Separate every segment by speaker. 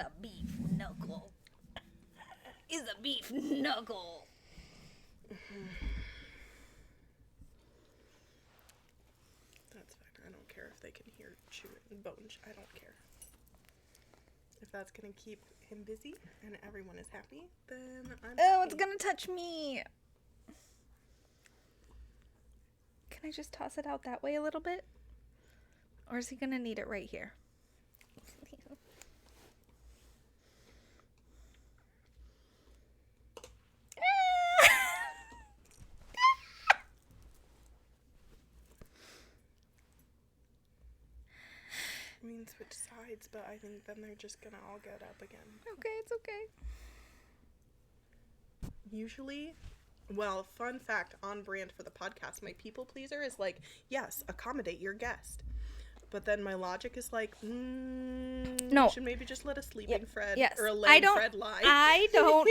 Speaker 1: a beef knuckle. It's a beef knuckle.
Speaker 2: That's fine. I don't care if they can hear chewing bones. I don't care. If that's going to keep him busy and everyone is happy, then I'm
Speaker 1: Oh,
Speaker 2: happy.
Speaker 1: it's gonna touch me. Can I just toss it out that way a little bit? Or is he gonna need it right here?
Speaker 2: I mean, switch sides, but I think then they're just going to all get up again.
Speaker 1: Okay, it's okay.
Speaker 2: Usually, well, fun fact on brand for the podcast, my people pleaser is like, yes, accommodate your guest. But then my logic is like,
Speaker 1: No.
Speaker 2: you should maybe just let a sleeping Fred
Speaker 1: Yes.
Speaker 2: or a laying Fred lie.
Speaker 1: I don't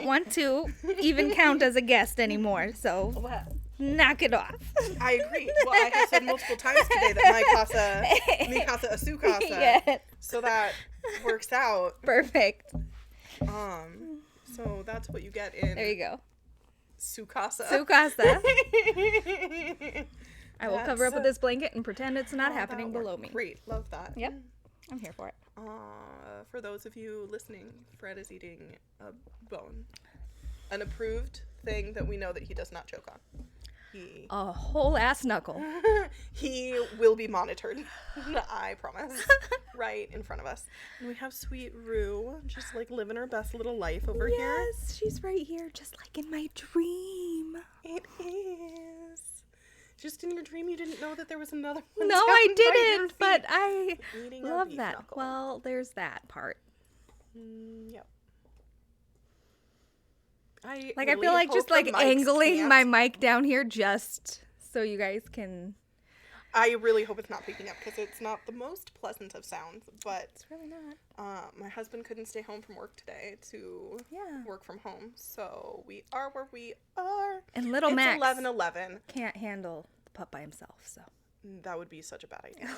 Speaker 1: want to even count as a guest anymore, so knock it off.
Speaker 2: I agree. Well, I have said multiple times today that mi casa a su casa.
Speaker 1: Yes.
Speaker 2: So that works out.
Speaker 1: Perfect.
Speaker 2: So that's what you get in
Speaker 1: There you go.
Speaker 2: su casa.
Speaker 1: Su casa. I will cover up with this blanket and pretend it's not happening below me.
Speaker 2: Great. Love that.
Speaker 1: Yep. I'm here for it.
Speaker 2: For those of you listening, Fred is eating a bone. An approved thing that we know that he does not choke on.
Speaker 1: A whole ass knuckle.
Speaker 2: He will be monitored. I promise. Right in front of us. And we have sweet Rue, just like living her best little life over here.
Speaker 1: Yes, she's right here, just like in my dream.
Speaker 2: It is. Just in your dream, you didn't know that there was another one.
Speaker 1: No,
Speaker 2: down
Speaker 1: I
Speaker 2: by your
Speaker 1: didn't,
Speaker 2: feet.
Speaker 1: but I
Speaker 2: Eating a
Speaker 1: love
Speaker 2: beef
Speaker 1: that.
Speaker 2: knuckle.
Speaker 1: Well, there's that part.
Speaker 2: Yep.
Speaker 1: I
Speaker 2: really
Speaker 1: feel like
Speaker 2: hope
Speaker 1: just
Speaker 2: the
Speaker 1: like
Speaker 2: mics
Speaker 1: angling
Speaker 2: can't-
Speaker 1: my mic down here just so you guys can.
Speaker 2: I really hope it's not picking up because it's not the most pleasant of sounds, but
Speaker 1: It's really not.
Speaker 2: my husband couldn't stay home from work today to
Speaker 1: Yeah.
Speaker 2: work from home, so we are where we are.
Speaker 1: And little
Speaker 2: It's
Speaker 1: Max
Speaker 2: 11:11.
Speaker 1: can't handle the pup by himself, so
Speaker 2: That would be such a bad idea.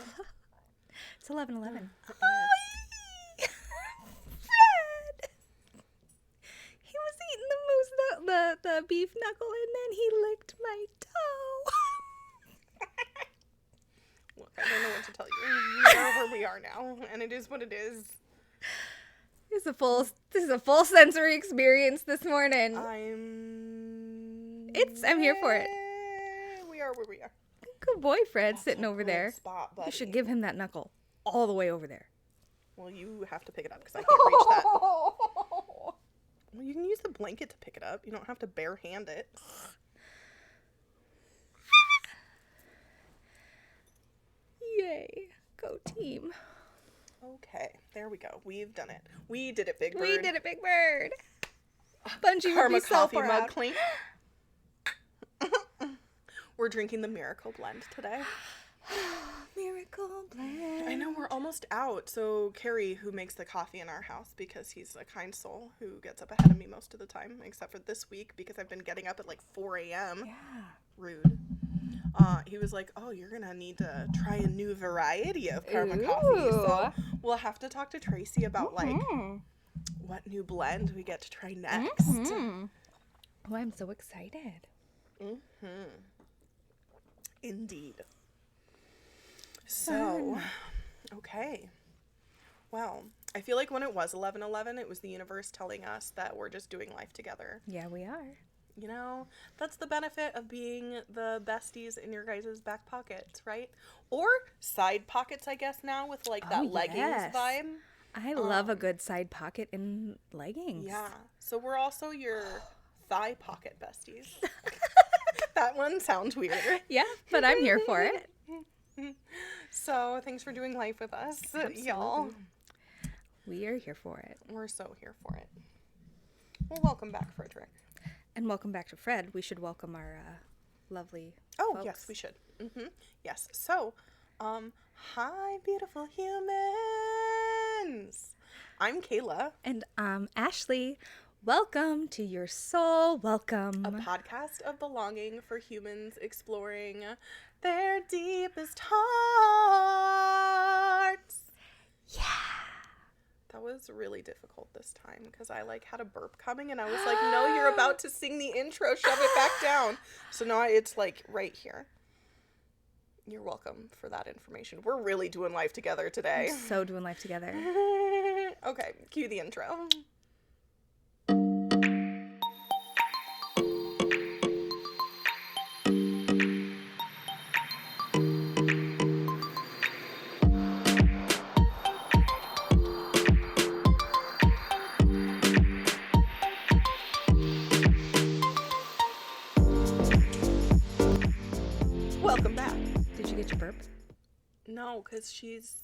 Speaker 1: it's 11:11.
Speaker 2: It
Speaker 1: Fred! He was eating the beef knuckle and then he licked my toe.
Speaker 2: Look, I don't know what to tell you. We are where we are now, and it is what it is.
Speaker 1: This is a full sensory experience this morning. I'm here for it.
Speaker 2: We are where we are.
Speaker 1: Good boy, Fred,
Speaker 2: That's
Speaker 1: sitting
Speaker 2: a
Speaker 1: over
Speaker 2: good
Speaker 1: there.
Speaker 2: spot,
Speaker 1: You
Speaker 2: buddy.
Speaker 1: should give him that knuckle all the way over there.
Speaker 2: Well, you have to pick it up because I can't reach that. Well, you can use the blanket to pick it up. You don't have to bare hand it.
Speaker 1: Yay. Go team.
Speaker 2: Okay, there we go. We've done it. We did it, Big Bird.
Speaker 1: We did it, Big Bird. Bungie would
Speaker 2: Karma
Speaker 1: be so
Speaker 2: coffee
Speaker 1: proud.
Speaker 2: mug clink. We're drinking the Miracle Blend today.
Speaker 1: Miracle blend.
Speaker 2: I know we're almost out. So Carrie, who makes the coffee in our house because he's a kind soul who gets up ahead of me most of the time, except for this week because I've been getting up at like 4 a.m.
Speaker 1: Yeah.
Speaker 2: Rude. He was like, oh, you're going to need to try a new variety of Karma coffee. So we'll have to talk to Tracy about like what new blend we get to try next.
Speaker 1: Oh, I'm so excited.
Speaker 2: Indeed. So, okay. Well, I feel like when it was 11:11, it was the universe telling us that we're just doing life together.
Speaker 1: Yeah, we are.
Speaker 2: You know, that's the benefit of being the besties in your guys' back pockets, right? Or side pockets, I guess, now with like that leggings
Speaker 1: yes.
Speaker 2: vibe.
Speaker 1: I love a good side pocket in leggings.
Speaker 2: Yeah. So we're also your thigh pocket besties. That one sounds weird.
Speaker 1: Yeah, but I'm here for it.
Speaker 2: So thanks for doing life with us, y'all.
Speaker 1: We are here for it.
Speaker 2: We're so here for it. Well, welcome back, Frederick.
Speaker 1: And welcome back to Fred. We should welcome our lovely
Speaker 2: Oh,
Speaker 1: folks.
Speaker 2: yes, we should. Yes. So, hi, beautiful humans. I'm Kayla,
Speaker 1: And Ashley. Welcome to Your Soul Welcome.
Speaker 2: a podcast of belonging for humans exploring their deepest hearts.
Speaker 1: Yeah.
Speaker 2: was really difficult this time because I like had a burp coming and I was like, no, you're about to sing the intro, shove it back down. So now it's like right here. You're welcome for that information. We're really doing life together today.
Speaker 1: So doing life together.
Speaker 2: Okay, cue the intro. Welcome back.
Speaker 1: Did you get your burp?
Speaker 2: No, because she's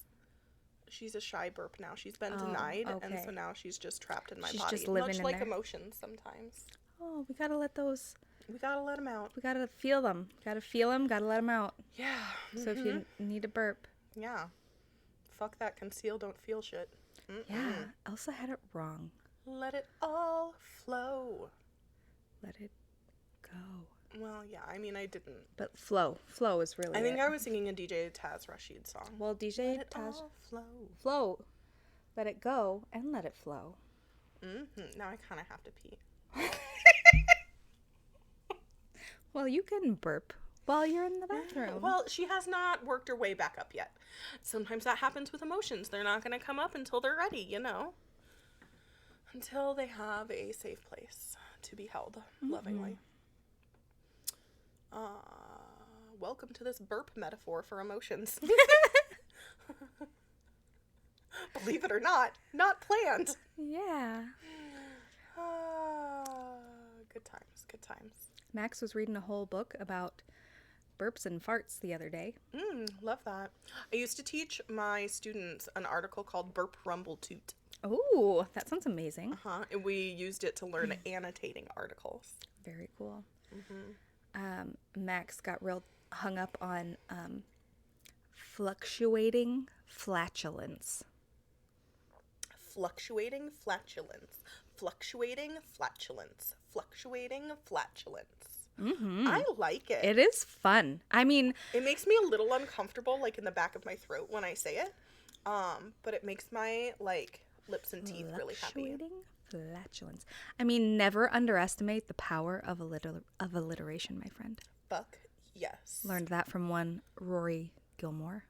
Speaker 2: a shy burp now. She's been denied, and so now she's just trapped in my body.
Speaker 1: She's just living
Speaker 2: much
Speaker 1: in
Speaker 2: like
Speaker 1: there.
Speaker 2: emotions sometimes.
Speaker 1: Oh, we gotta let those.
Speaker 2: We gotta let them out.
Speaker 1: We gotta feel them. Gotta feel them. Gotta let them out.
Speaker 2: Yeah.
Speaker 1: So if you need a burp.
Speaker 2: Yeah. Fuck that conceal, don't feel shit. Mm-mm.
Speaker 1: Yeah. Elsa had it wrong.
Speaker 2: Let it all flow.
Speaker 1: Let it go.
Speaker 2: Well, yeah, I mean, I didn't.
Speaker 1: But flow. Flow is really
Speaker 2: I think
Speaker 1: it.
Speaker 2: I was singing a DJ Taz Rashid song.
Speaker 1: Well, DJ
Speaker 2: Let it
Speaker 1: Taz.
Speaker 2: all flow.
Speaker 1: Flow. Let it go and let it flow.
Speaker 2: Mm-hmm. Now I kind of have to pee.
Speaker 1: Well, you can burp while you're in the bathroom.
Speaker 2: Well, she has not worked her way back up yet. Sometimes that happens with emotions. They're not going to come up until they're ready, you know? Until they have a safe place to be held lovingly. Welcome to this burp metaphor for emotions. Believe it or not planned.
Speaker 1: Yeah.
Speaker 2: Good times, good times.
Speaker 1: Max was reading a whole book about burps and farts the other day.
Speaker 2: Love that. I used to teach my students an article called Burp Rumble Toot.
Speaker 1: Oh, that sounds amazing.
Speaker 2: And we used it to learn annotating articles.
Speaker 1: Very cool. Max got real hung up on fluctuating flatulence.
Speaker 2: Fluctuating flatulence. Fluctuating flatulence. Fluctuating flatulence. I like it.
Speaker 1: It is fun. I mean,
Speaker 2: it makes me a little uncomfortable, like in the back of my throat when I say it. But it makes my like lips and teeth really happy.
Speaker 1: Fluctuating flatulence. I mean, never underestimate the power of alliteration, my friend.
Speaker 2: Fuck yes.
Speaker 1: Learned that from one Rory Gilmore.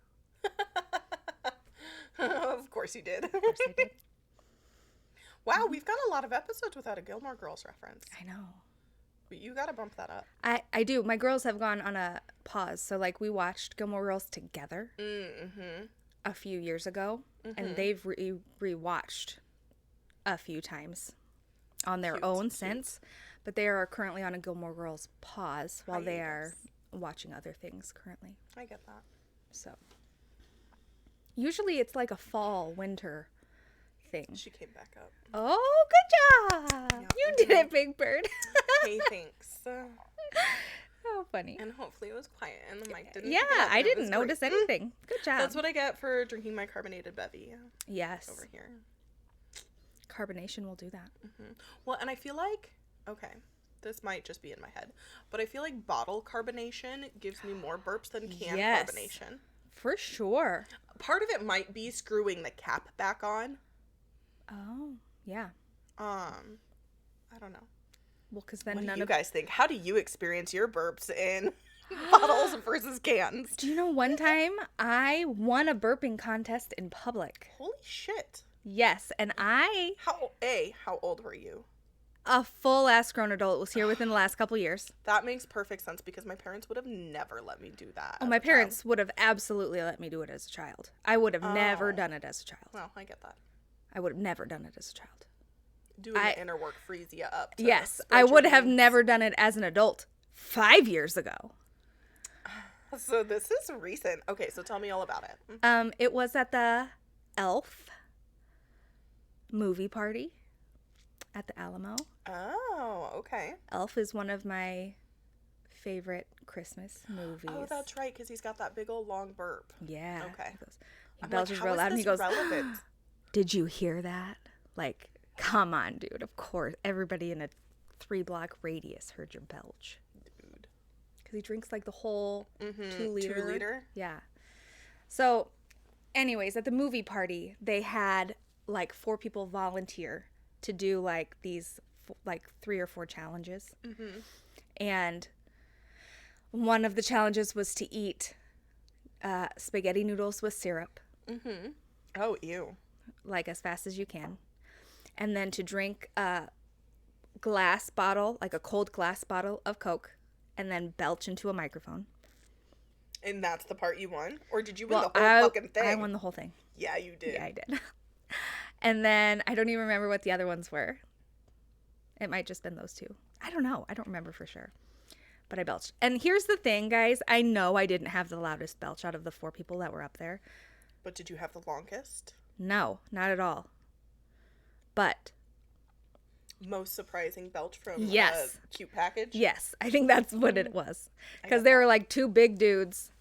Speaker 2: Of course you did.
Speaker 1: Of course I did.
Speaker 2: Wow, we've got a lot of episodes without a Gilmore Girls reference.
Speaker 1: I know.
Speaker 2: You gotta bump that up.
Speaker 1: I do. My girls have gone on a pause. So, like, we watched Gilmore Girls together a few years ago, and they've rewatched a few times on their own since. But they are currently on a Gilmore Girls pause while they are watching other things currently.
Speaker 2: I get that.
Speaker 1: So, usually it's like a fall, winter thing.
Speaker 2: She came back up.
Speaker 1: Oh, good job!
Speaker 2: Yep.
Speaker 1: You did it, Big Bird.
Speaker 2: Hey, thanks.
Speaker 1: How funny.
Speaker 2: And hopefully it was quiet and the mic didn't.
Speaker 1: Yeah,
Speaker 2: pick it up,
Speaker 1: I
Speaker 2: and it
Speaker 1: didn't
Speaker 2: was
Speaker 1: notice
Speaker 2: great.
Speaker 1: anything. Good job.
Speaker 2: That's what I get for drinking my carbonated bevy.
Speaker 1: Yes.
Speaker 2: Over here.
Speaker 1: Carbonation will do that.
Speaker 2: Well, and I feel like, okay, this might just be in my head, but I feel like bottle carbonation gives me more burps than can carbonation.
Speaker 1: For sure.
Speaker 2: Part of it might be screwing the cap back on.
Speaker 1: Oh, yeah.
Speaker 2: I don't know.
Speaker 1: Well, because then
Speaker 2: What
Speaker 1: none
Speaker 2: do you
Speaker 1: of
Speaker 2: guys think? How do you experience your burps in bottles versus cans?
Speaker 1: Do you know one time I won a burping contest in public?
Speaker 2: Holy shit.
Speaker 1: Yes, and
Speaker 2: How old were you?
Speaker 1: a full ass grown adult, was here within the last couple years.
Speaker 2: That makes perfect sense because my parents would have never let me do that.
Speaker 1: Oh,
Speaker 2: as
Speaker 1: my
Speaker 2: a child.
Speaker 1: parents would have absolutely let me do it as a child. I would have never done it as a child.
Speaker 2: Well, I get that.
Speaker 1: I would have never done it as a child.
Speaker 2: Doing the inner work frees you up.
Speaker 1: Yes,
Speaker 2: spread
Speaker 1: I
Speaker 2: your
Speaker 1: would have
Speaker 2: wings.
Speaker 1: never done it as an adult 5 years ago.
Speaker 2: So this is recent. Okay, so tell me all about it.
Speaker 1: It was at the Elf movie party at the Alamo.
Speaker 2: Oh, okay.
Speaker 1: Elf is one of my favorite Christmas movies.
Speaker 2: Oh, that's right, because he's got that big old long burp.
Speaker 1: Yeah.
Speaker 2: Okay.
Speaker 1: He
Speaker 2: I'm
Speaker 1: belches
Speaker 2: like,
Speaker 1: real
Speaker 2: how
Speaker 1: loud
Speaker 2: is
Speaker 1: and he
Speaker 2: this
Speaker 1: goes,
Speaker 2: relevant?
Speaker 1: "Did you hear that?" Like, come on, dude. Of course, everybody in a 3-block radius heard your belch.
Speaker 2: Dude.
Speaker 1: Because he drinks like the whole 2 liter.
Speaker 2: 2 liter?
Speaker 1: Yeah. So, anyways, at the movie party, they had like 4 people volunteer to do like these like 3 or 4 challenges. Mm-hmm. And one of the challenges was to eat spaghetti noodles with syrup.
Speaker 2: Mm-hmm. Oh, ew.
Speaker 1: Like as fast as you can. And then to drink a glass bottle, like a cold glass bottle of Coke, and then belch into a microphone.
Speaker 2: And that's the part you won? Or did you win the whole fucking thing?
Speaker 1: I won the whole thing.
Speaker 2: Yeah, you did.
Speaker 1: Yeah, I did. And then I don't even remember what the other ones were. It might just been those 2. I don't know. I don't remember for sure. But I belched. And here's the thing, guys. I know I didn't have the loudest belch out of the 4 people that were up there.
Speaker 2: But did you have the longest?
Speaker 1: No, not at all. But
Speaker 2: most surprising belch from
Speaker 1: yes.
Speaker 2: a cute package?
Speaker 1: Yes, I think that's what it was. Because they were like 2 big dudes.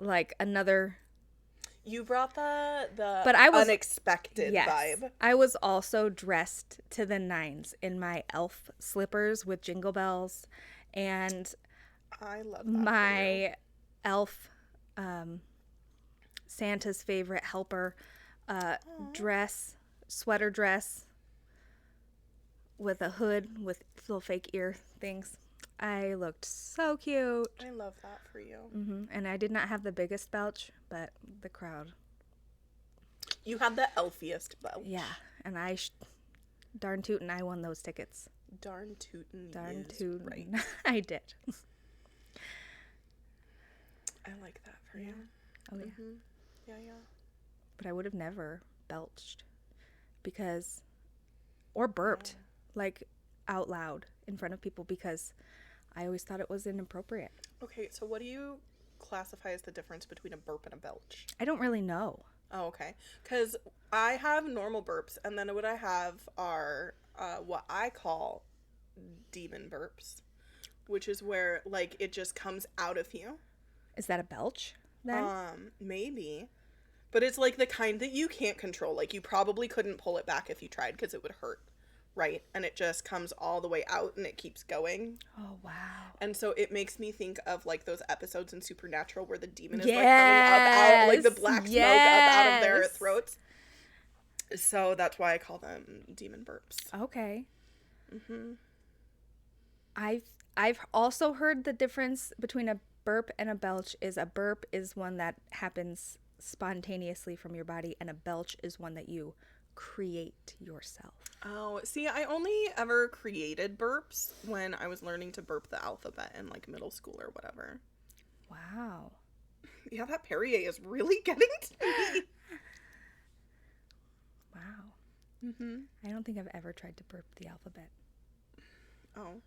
Speaker 1: Like another...
Speaker 2: You brought the
Speaker 1: but I was,
Speaker 2: unexpected vibe.
Speaker 1: I was also dressed to the nines in my elf slippers with jingle bells. And
Speaker 2: I love that
Speaker 1: my elf, Santa's favorite helper, sweater dress with a hood with little fake ear things. I looked so cute.
Speaker 2: I love that for you.
Speaker 1: Mm-hmm. And I did not have the biggest belch, but the crowd.
Speaker 2: You had the elfiest belch.
Speaker 1: Yeah, and darn tootin', I won those tickets.
Speaker 2: Darn tootin'.
Speaker 1: Darn tootin'.
Speaker 2: Right.
Speaker 1: I did.
Speaker 2: I like that for you.
Speaker 1: Oh, yeah.
Speaker 2: Mm-hmm. Yeah, yeah.
Speaker 1: But I would have never belched or burped, like out loud in front of people because I always thought it was inappropriate.
Speaker 2: Okay, so what do you classify as the difference between a burp and a belch?
Speaker 1: I don't really know.
Speaker 2: Oh, okay. Because I have normal burps, and then what I have are what I call demon burps, which is where, like, it just comes out of you.
Speaker 1: Is that a belch, then?
Speaker 2: Maybe. But it's, like, the kind that you can't control. Like, you probably couldn't pull it back if you tried because it would hurt. Right? And it just comes all the way out and it keeps going.
Speaker 1: Oh, wow.
Speaker 2: And so it makes me think of like those episodes in Supernatural where the demon is like coming up out, like the black smoke up out of their throats. So that's why I call them demon burps.
Speaker 1: Okay. Mm-hmm. I've also heard the difference between a burp and a belch is a burp is one that happens spontaneously from your body and a belch is one that you create yourself.
Speaker 2: Oh, see, I only ever created burps when I was learning to burp the alphabet in like middle school or whatever.
Speaker 1: Wow.
Speaker 2: Yeah, that Perrier is really getting to me.
Speaker 1: Wow. Mm-hmm. I don't think I've ever tried to burp the alphabet.
Speaker 2: Oh,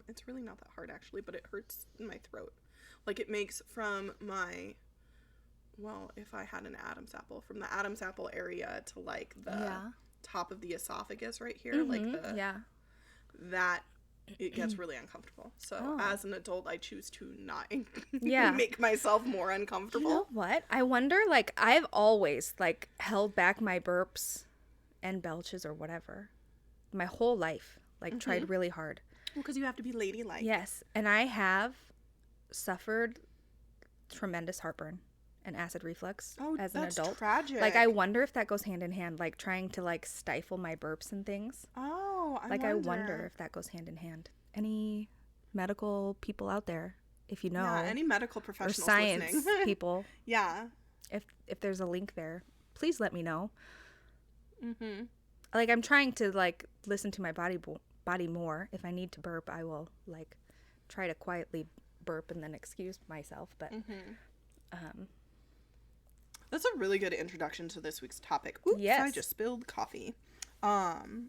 Speaker 2: it's really not that hard actually, but it hurts in my throat. Like it makes from my, well, if I had an Adam's apple, from the Adam's apple area to like the top of the esophagus right here,
Speaker 1: mm-hmm.
Speaker 2: like the, that, it gets
Speaker 1: Mm-hmm.
Speaker 2: really uncomfortable. So as an adult, I choose to not make myself more uncomfortable.
Speaker 1: You know what? I wonder, like, I've always, like, held back my burps and belches or whatever my whole life. Like, tried really hard.
Speaker 2: Well, because you have to be ladylike.
Speaker 1: Yes. And I have suffered tremendous heartburn and acid reflux as an adult.
Speaker 2: Tragic.
Speaker 1: Like, I wonder if that goes hand in hand, like, trying to, like, stifle my burps and things.
Speaker 2: Oh,
Speaker 1: I wonder if that goes hand in hand. Any medical people out there, if you know.
Speaker 2: Yeah, any medical professionals
Speaker 1: or science
Speaker 2: listening.
Speaker 1: people.
Speaker 2: Yeah.
Speaker 1: If there's a link there, please let me know.
Speaker 2: Mm-hmm.
Speaker 1: Like, I'm trying to, like, listen to my body more. If I need to burp, I will, like, try to quietly burp and then excuse myself. But,
Speaker 2: that's a really good introduction to this week's topic. Oops,
Speaker 1: yes.
Speaker 2: I just spilled coffee.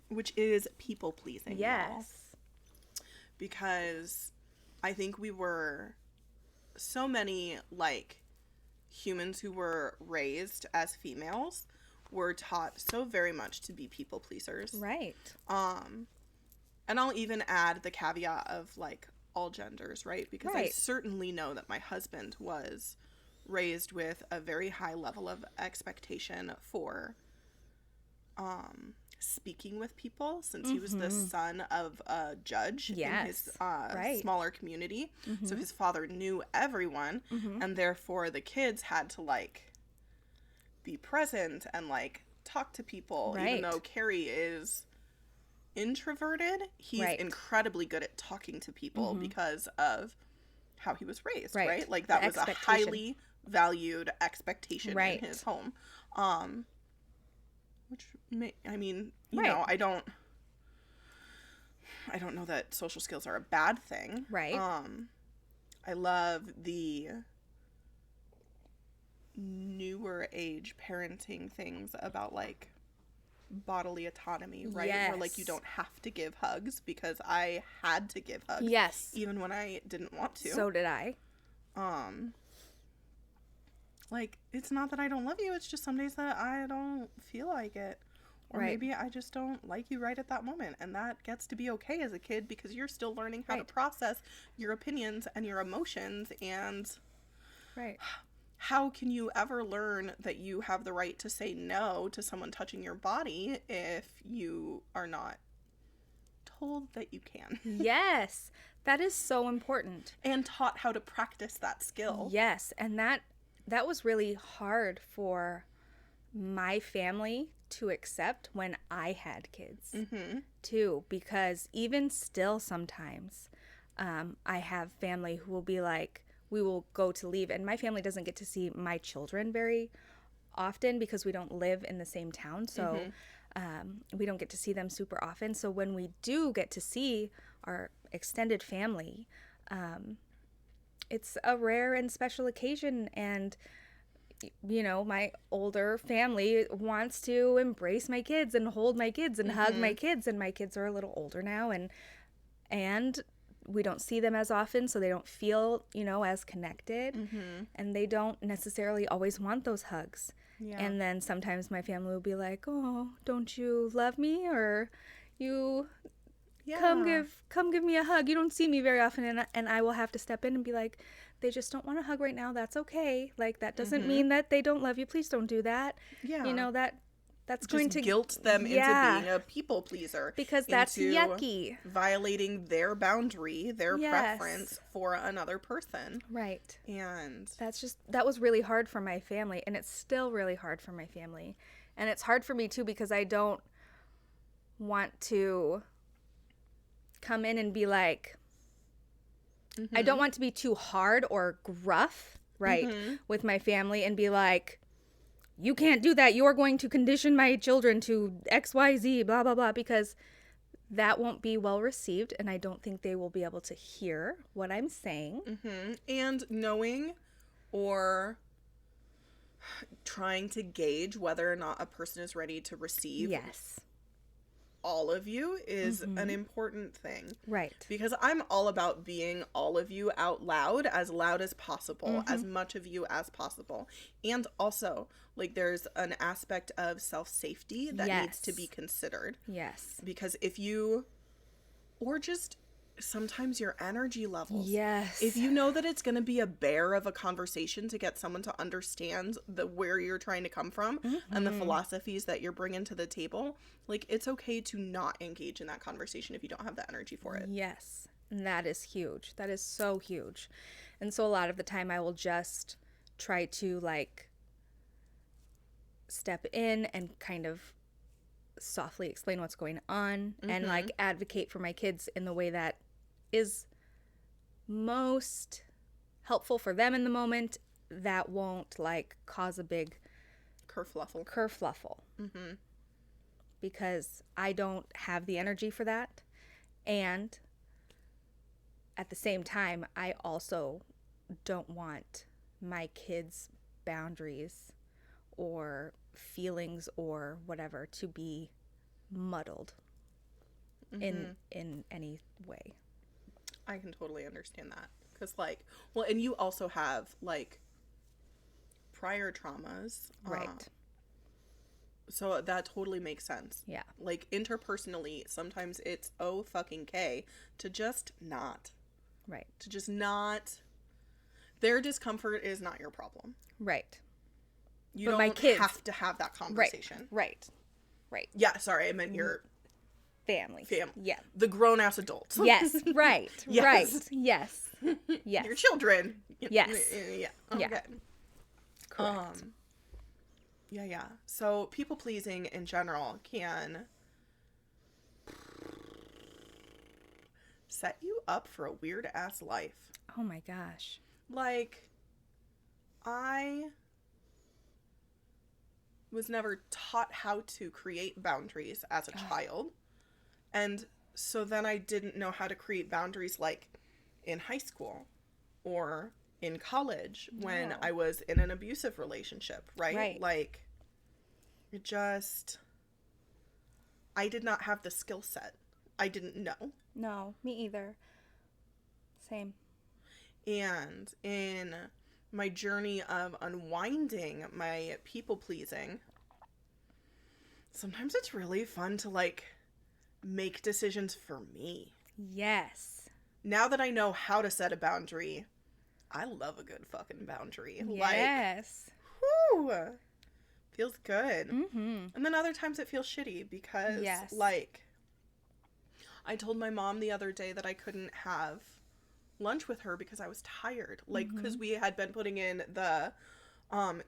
Speaker 2: Which is people pleasing.
Speaker 1: Yes.
Speaker 2: Y'all. Because I think we were so many, like, humans who were raised as females were taught so very much to be people pleasers.
Speaker 1: Right.
Speaker 2: And I'll even add the caveat of, like, all genders, right? Because I certainly know that my husband was raised with a very high level of expectation for speaking with people, since he was the son of a judge in his smaller community. So his father knew everyone, and therefore the kids had to, like, be present and, like, talk to people.
Speaker 1: Right.
Speaker 2: Even though Carrie is introverted, he's
Speaker 1: Right.
Speaker 2: incredibly good at talking to people
Speaker 1: Mm-hmm.
Speaker 2: because of how he was raised,
Speaker 1: Right.
Speaker 2: right? Like, that
Speaker 1: The
Speaker 2: was a
Speaker 1: expectation.
Speaker 2: highly valued expectation
Speaker 1: Right.
Speaker 2: in his home. Which, I mean, you
Speaker 1: Right.
Speaker 2: know, I don't know that social skills are a bad thing.
Speaker 1: Right.
Speaker 2: I love the newer age parenting things about, like, bodily autonomy, right? Where, like, you
Speaker 1: Yes.
Speaker 2: don't have to give hugs, because I had to give hugs.
Speaker 1: Yes.
Speaker 2: Even when I didn't want to.
Speaker 1: So did I.
Speaker 2: Like, it's not that I don't love you, it's just some days that I don't feel like it. Or
Speaker 1: Right.
Speaker 2: maybe I just don't like you right at that moment. And that gets to be okay as a kid, because you're still learning how to
Speaker 1: Right.
Speaker 2: process your opinions and your emotions. And
Speaker 1: Right.
Speaker 2: how can you ever learn that you have the right to say no to someone touching your body if you are not told that you can?
Speaker 1: Yes. That is so important.
Speaker 2: And taught how to practice that skill.
Speaker 1: Yes. And that was really hard for my family to accept when I had kids, too, because even still sometimes I have family who will be like, we will go to leave, and my family doesn't get to see my children very often because we don't live in the same town, so we don't get to see them super often. So when we do get to see our extended family, it's a rare and special occasion, and you know, my older family wants to embrace my kids and hold my kids and hug my kids, and my kids are a little older now, and we don't see them as often, so they don't feel, you know, as connected, and they don't necessarily always want those hugs.
Speaker 2: Yeah.
Speaker 1: And then sometimes my family will be like, oh, don't you love me, or you come give me a hug, you don't see me very often, and I will have to step in and be like, they just don't want a hug right now, that's okay, like, that doesn't mean that they don't love you, please don't do that.
Speaker 2: Yeah.
Speaker 1: You know, that's
Speaker 2: just
Speaker 1: going to
Speaker 2: guilt them into being a people pleaser,
Speaker 1: because that's
Speaker 2: into
Speaker 1: yucky.
Speaker 2: violating their boundary, their
Speaker 1: Yes.
Speaker 2: preference for another person.
Speaker 1: Right.
Speaker 2: And
Speaker 1: That was really hard for my family, and it's still really hard for my family. And it's hard for me too, because I don't want to come in and be like, I don't want to be too hard or gruff, right, with my family and be like, you can't do that, you're going to condition my children to XYZ, blah, blah, blah, because that won't be well received, and I don't think they will be able to hear what I'm saying.
Speaker 2: and knowing or trying to gauge whether or not a person is ready to receive
Speaker 1: Yes.
Speaker 2: all of you is an important thing.
Speaker 1: Right.
Speaker 2: Because I'm all about being all of you out loud as possible, as much of you as possible. And also, like, there's an aspect of self-safety that needs to be considered.
Speaker 1: Yes.
Speaker 2: Because if you, or just sometimes your energy levels.
Speaker 1: Yes.
Speaker 2: If you know that it's going to be a bear of a conversation to get someone to understand where you're trying to come from and the philosophies that you're bringing to the table, like, it's okay to not engage in that conversation if you don't have the energy for it.
Speaker 1: Yes. And that is huge. That is so huge. And so a lot of the time I will just try to, like, step in and kind of softly explain what's going on and, like, advocate for my kids in the way that is most helpful for them in the moment, that won't, like, cause a big kerfluffle. Because I don't have the energy for that, and at the same time I also don't want my kids' boundaries or feelings or whatever to be muddled in any way.
Speaker 2: I can totally understand that. Because, like, well, and you also have, like, prior traumas.
Speaker 1: Right.
Speaker 2: So that totally makes sense.
Speaker 1: Yeah.
Speaker 2: Like, interpersonally, sometimes it's fucking K to just not.
Speaker 1: Right.
Speaker 2: To just not. Their discomfort is not your problem.
Speaker 1: Right.
Speaker 2: You
Speaker 1: But
Speaker 2: don't
Speaker 1: my kids
Speaker 2: have to have that conversation.
Speaker 1: Right.
Speaker 2: Yeah, sorry, I meant your
Speaker 1: family. Yeah.
Speaker 2: The grown-ass adults.
Speaker 1: Yes. Right.
Speaker 2: Yes.
Speaker 1: Right. Yes. Yes.
Speaker 2: Your children.
Speaker 1: Yes.
Speaker 2: Yeah. Okay.
Speaker 1: Yeah. Correct.
Speaker 2: Yeah. So people pleasing in general can set you up for a weird ass life.
Speaker 1: Oh my gosh.
Speaker 2: Like, I was never taught how to create boundaries as a child. And so then I didn't know how to create boundaries like in high school or in college when I was in an abusive relationship, right? Like, it just, I did not have the skill set. I didn't know.
Speaker 1: No, me either. Same.
Speaker 2: And in my journey of unwinding my people pleasing, sometimes it's really fun to like make decisions for me.
Speaker 1: Yes.
Speaker 2: Now that I know how to set a boundary, I love a good fucking boundary.
Speaker 1: Yes.
Speaker 2: Like, whoo, feels good.
Speaker 1: Mm-hmm.
Speaker 2: And then other times it feels shitty because, like, I told my mom the other day that I couldn't have lunch with her because I was tired. Like, because we had been putting in the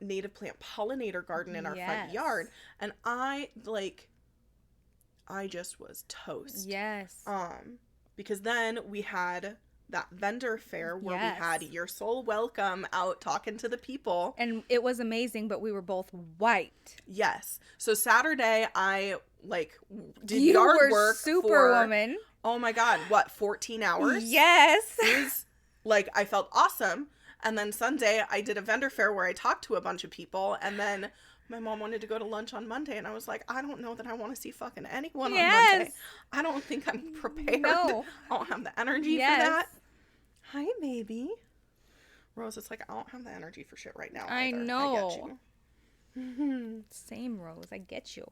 Speaker 2: native plant pollinator garden in our front yard. And I just was toast.
Speaker 1: Yes.
Speaker 2: Because then we had that vendor fair where we had Your Soul Welcome out talking to the people.
Speaker 1: And it was amazing, but we were both white.
Speaker 2: Yes. So Saturday, I, did
Speaker 1: you
Speaker 2: yard
Speaker 1: were
Speaker 2: work
Speaker 1: Superwoman.
Speaker 2: Oh my God, what, 14 hours?
Speaker 1: Yes.
Speaker 2: It was, I felt awesome. And then Sunday, I did a vendor fair where I talked to a bunch of people. And then my mom wanted to go to lunch on Monday. And I was like, I don't know that I want to see fucking anyone on Monday. I don't think I'm prepared.
Speaker 1: No.
Speaker 2: I don't have the energy for that. Hi, baby. Rose, it's like, I don't have the energy for shit right now.
Speaker 1: I
Speaker 2: either.
Speaker 1: know.
Speaker 2: I get you.
Speaker 1: Same, Rose. I get you.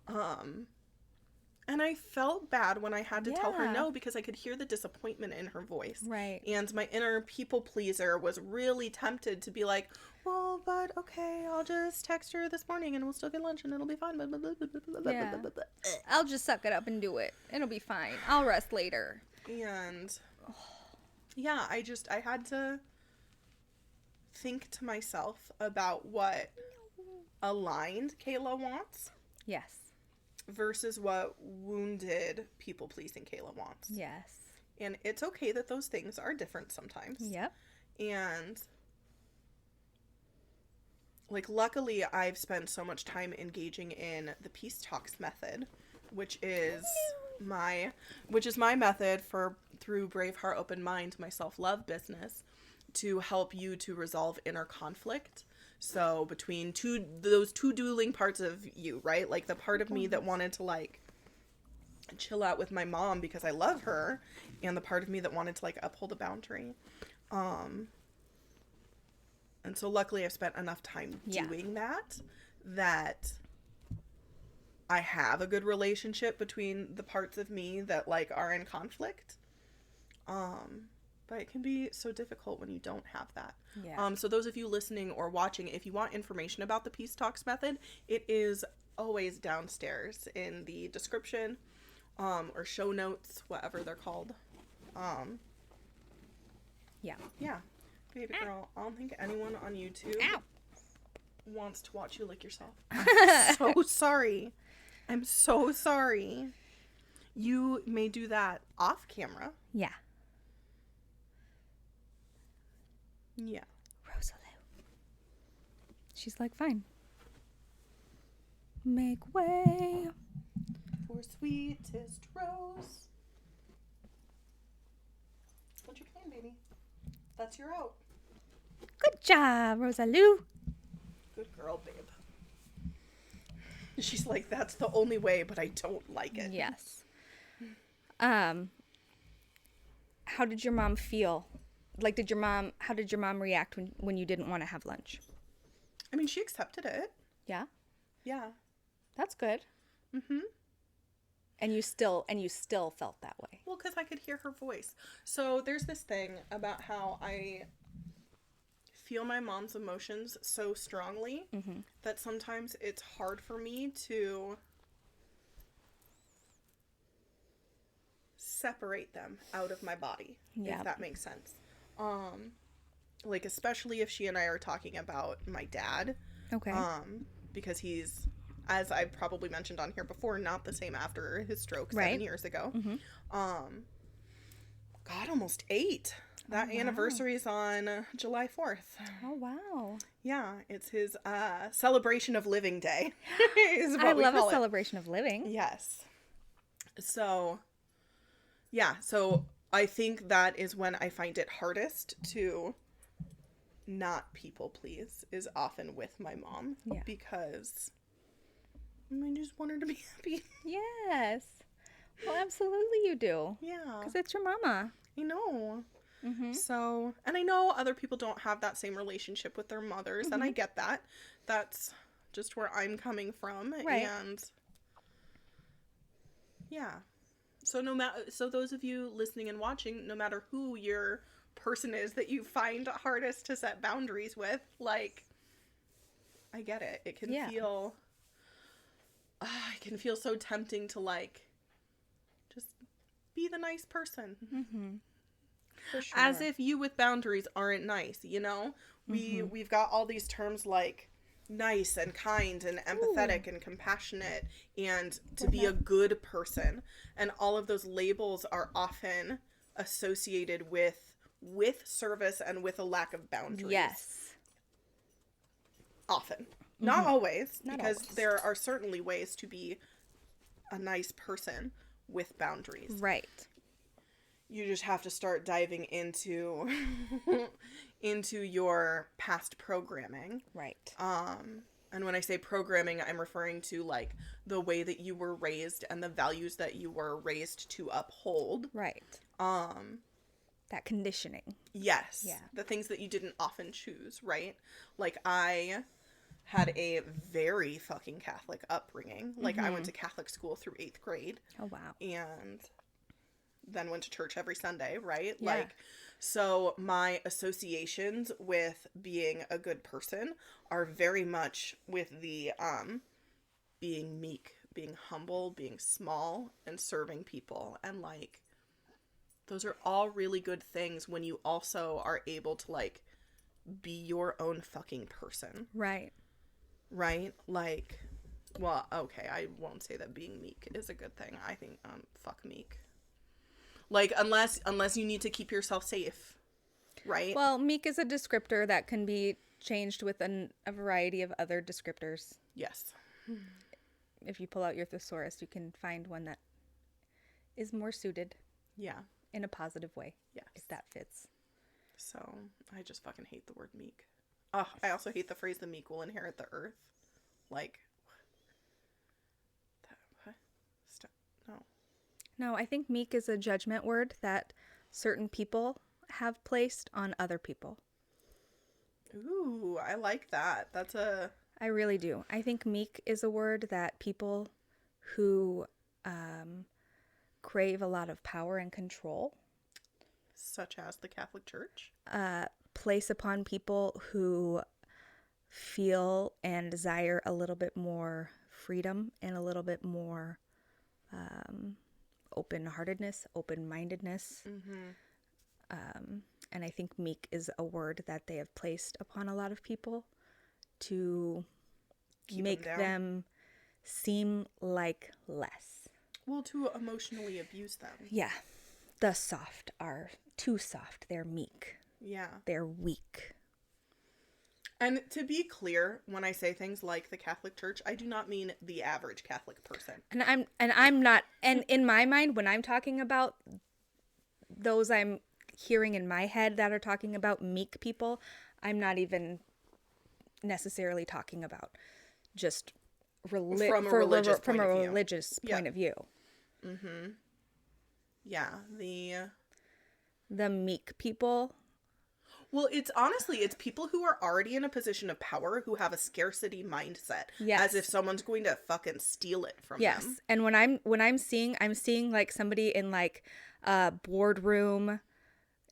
Speaker 2: And I felt bad when I had to tell her no because I could hear the disappointment in her voice.
Speaker 1: Right.
Speaker 2: And my inner people pleaser was really tempted to be like, well, but okay, I'll just text her this morning and we'll still get lunch and it'll be fine.
Speaker 1: Yeah. I'll just suck it up and do it. It'll be fine. I'll rest later.
Speaker 2: And yeah, I had to think to myself about what aligned Kayla wants.
Speaker 1: Yes.
Speaker 2: Versus what wounded people-pleasing Kayla wants.
Speaker 1: Yes.
Speaker 2: And it's okay that those things are different sometimes.
Speaker 1: Yep.
Speaker 2: And, luckily I've spent so much time engaging in the peace talks method, which is my method through Brave Heart Open Mind, my self-love business, to help you to resolve inner conflict. So between those two dueling parts of you, right? Like the part of me that wanted to chill out with my mom because I love her, and the part of me that wanted to uphold a boundary. And so luckily I've spent enough time doing that I have a good relationship between the parts of me that are in conflict. But it can be so difficult when you don't have that. Yeah. So those of you listening or watching, if you want information about the Peace Talks method, it is always downstairs in the description, or show notes, whatever they're called. Yeah. Baby girl, I don't think anyone on YouTube wants to watch you lick yourself. I'm so sorry. I'm so sorry. You may do that off camera.
Speaker 1: Yeah.
Speaker 2: Yeah.
Speaker 1: Rosaloo. She's like, fine. Make way
Speaker 2: for sweetest Rose. What's your plan, baby? That's your out.
Speaker 1: Good job, Rosaloo.
Speaker 2: Good girl, babe. She's like, that's the only way, but I don't like it.
Speaker 1: Yes. How did your mom feel? How did your mom react when you didn't want to have lunch?
Speaker 2: I mean, she accepted it.
Speaker 1: Yeah?
Speaker 2: Yeah.
Speaker 1: That's good.
Speaker 2: Mm-hmm.
Speaker 1: And you still felt that way.
Speaker 2: Well, because I could hear her voice. So there's this thing about how I feel my mom's emotions so strongly that sometimes it's hard for me to separate them out of my body, if that makes sense. Especially if she and I are talking about my dad.
Speaker 1: Okay.
Speaker 2: because he's, as I probably mentioned on here before, not the same after his stroke 7 years ago. God, almost 8. That anniversary is on July 4th.
Speaker 1: Oh, wow.
Speaker 2: Yeah, it's his celebration of living day. Is what
Speaker 1: I
Speaker 2: we
Speaker 1: love
Speaker 2: call
Speaker 1: a celebration of living.
Speaker 2: Yes. So, yeah, so I think that is when I find it hardest to not people please, is often with my mom.
Speaker 1: Yeah.
Speaker 2: Because I just want her to be happy.
Speaker 1: Yes. Well, absolutely you do.
Speaker 2: Yeah.
Speaker 1: Because it's your mama.
Speaker 2: I know. So, and I know other people don't have that same relationship with their mothers, and I get that. That's just where I'm coming from.
Speaker 1: Right.
Speaker 2: And yeah. So so those of you listening and watching, no matter who your person is that you find hardest to set boundaries with, like, I get it. It can feel it can feel so tempting to, like, just be the nice person.
Speaker 1: For sure.
Speaker 2: As if you with boundaries aren't nice, you know? We've got all these terms like nice and kind and empathetic and compassionate and to be a good person. And all of those labels are often associated with service and with a lack of boundaries.
Speaker 1: Yes.
Speaker 2: Often. Not always,
Speaker 1: Not
Speaker 2: because
Speaker 1: always.
Speaker 2: there are certainly ways to be a nice person with boundaries.
Speaker 1: Right.
Speaker 2: You just have to start diving into your past programming.
Speaker 1: Right.
Speaker 2: And when I say programming, I'm referring to, like, the way that you were raised and the values that you were raised to uphold.
Speaker 1: Right. That conditioning.
Speaker 2: Yes.
Speaker 1: Yeah.
Speaker 2: The things that you didn't often choose, right? Like, I had a very fucking Catholic upbringing. Like, I went to Catholic school through 8th grade.
Speaker 1: Oh, wow.
Speaker 2: And then went to church every Sunday, right?
Speaker 1: Yeah.
Speaker 2: Like, so my associations with being a good person are very much with the being meek, being humble, being small, and serving people. And, like, those are all really good things when you also are able to, like, be your own fucking person.
Speaker 1: Right.
Speaker 2: Right? Like, well, okay, I won't say that being meek is a good thing. I think, fuck meek. Like, unless you need to keep yourself safe, right?
Speaker 1: Well, meek is a descriptor that can be changed with a variety of other descriptors.
Speaker 2: Yes.
Speaker 1: If you pull out your thesaurus, you can find one that is more suited.
Speaker 2: Yeah.
Speaker 1: In a positive way.
Speaker 2: Yes.
Speaker 1: If that fits.
Speaker 2: So, I just fucking hate the word meek. Oh, I also hate the phrase the meek will inherit the earth. Like, what? Stop. No.
Speaker 1: No, I think meek is a judgment word that certain people have placed on other people.
Speaker 2: Ooh, I like that. That's a...
Speaker 1: I really do. I think meek is a word that people who crave a lot of power and control,
Speaker 2: such as the Catholic Church,
Speaker 1: place upon people who feel and desire a little bit more freedom and a little bit more open-heartedness, open-mindedness. And I think meek is a word that they have placed upon a lot of people to make them seem like less.
Speaker 2: Well, to emotionally abuse them.
Speaker 1: Yeah. The soft are too soft. They're meek.
Speaker 2: Yeah.
Speaker 1: They're weak.
Speaker 2: And to be clear, when I say things like the Catholic Church, I do not mean the average Catholic person.
Speaker 1: And I'm not, and in my mind, when I'm talking about those I'm hearing in my head that are talking about meek people, I'm not even necessarily talking about just from a religious point of view.
Speaker 2: Mm-hmm. Yeah,
Speaker 1: the meek people.
Speaker 2: Well, it's people who are already in a position of power who have a scarcity mindset.
Speaker 1: Yes.
Speaker 2: As if someone's going to fucking steal it from them.
Speaker 1: Yes. And when I'm seeing like somebody in like a boardroom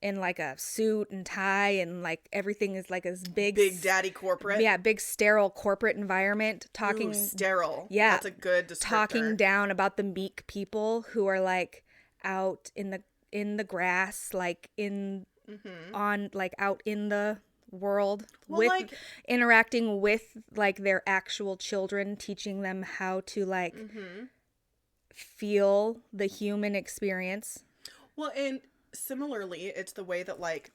Speaker 1: in like a suit and tie and like everything is like this big
Speaker 2: daddy corporate.
Speaker 1: Yeah, big sterile corporate environment talking.
Speaker 2: Ooh, sterile.
Speaker 1: Yeah.
Speaker 2: That's a good descriptor.
Speaker 1: Talking down about the meek people who are like out in the grass, like on like out in the world,
Speaker 2: Well,
Speaker 1: with
Speaker 2: like,
Speaker 1: interacting with like their actual children, teaching them how to like feel the human experience.
Speaker 2: well, and similarly, it's the way that like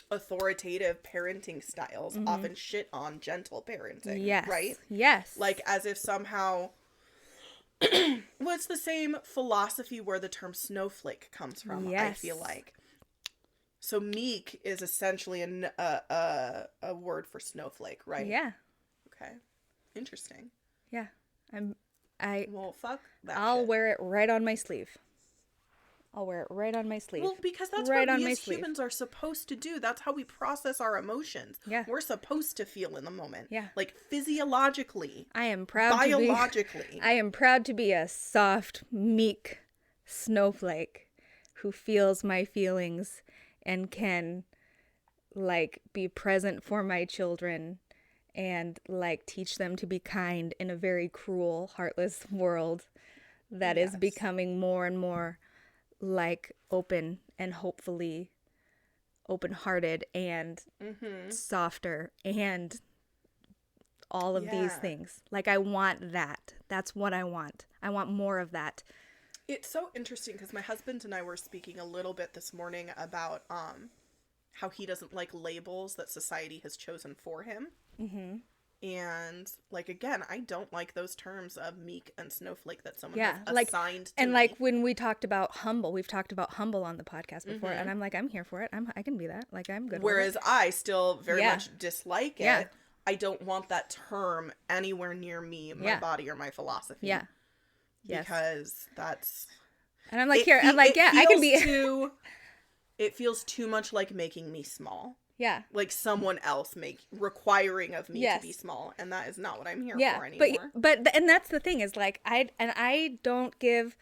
Speaker 2: authoritative parenting styles often shit on gentle parenting,
Speaker 1: Yes.
Speaker 2: right?
Speaker 1: Yes.
Speaker 2: Like as if somehow well, it's the same philosophy where the term snowflake comes from, I feel
Speaker 1: Yes.
Speaker 2: like. So meek is essentially a word for snowflake, right?
Speaker 1: Yeah.
Speaker 2: Okay. Interesting.
Speaker 1: Yeah.
Speaker 2: Well, fuck that
Speaker 1: I'll
Speaker 2: shit.
Speaker 1: wear it right on my sleeve. I'll wear it right on my sleeve.
Speaker 2: Well, because that's
Speaker 1: right
Speaker 2: what
Speaker 1: on
Speaker 2: we
Speaker 1: my
Speaker 2: as
Speaker 1: sleeve.
Speaker 2: humans are supposed to do. That's how we process our emotions.
Speaker 1: Yeah.
Speaker 2: We're supposed to feel in the moment.
Speaker 1: Yeah.
Speaker 2: Like physiologically.
Speaker 1: I am proud
Speaker 2: biologically.
Speaker 1: I am proud to be a soft, meek snowflake who feels my feelings and can like be present for my children and like teach them to be kind in a very cruel, heartless world that is becoming more and more like open and hopefully open-hearted and softer and all of these things. Like I want that. That's what I want. I want more of that.
Speaker 2: It's so interesting because my husband and I were speaking a little bit this morning about how he doesn't like labels that society has chosen for him. And like again, I don't like those terms of meek and snowflake that someone has assigned to
Speaker 1: and
Speaker 2: me.
Speaker 1: like when we talked about humble, we've talked about humble on the podcast before, and I'm like, I'm here for it. I can be that. Like I'm good.
Speaker 2: Whereas
Speaker 1: with it.
Speaker 2: I still very much dislike it.
Speaker 1: Yeah.
Speaker 2: I don't want that term anywhere near me, my body, or my philosophy.
Speaker 1: Yeah. Yes.
Speaker 2: Because that's.
Speaker 1: And I'm like, I can be.
Speaker 2: It feels too much like making me small.
Speaker 1: Yeah.
Speaker 2: Like someone else requiring of me to be small, and that is not what I'm here for anymore.
Speaker 1: But that's the thing is like I don't give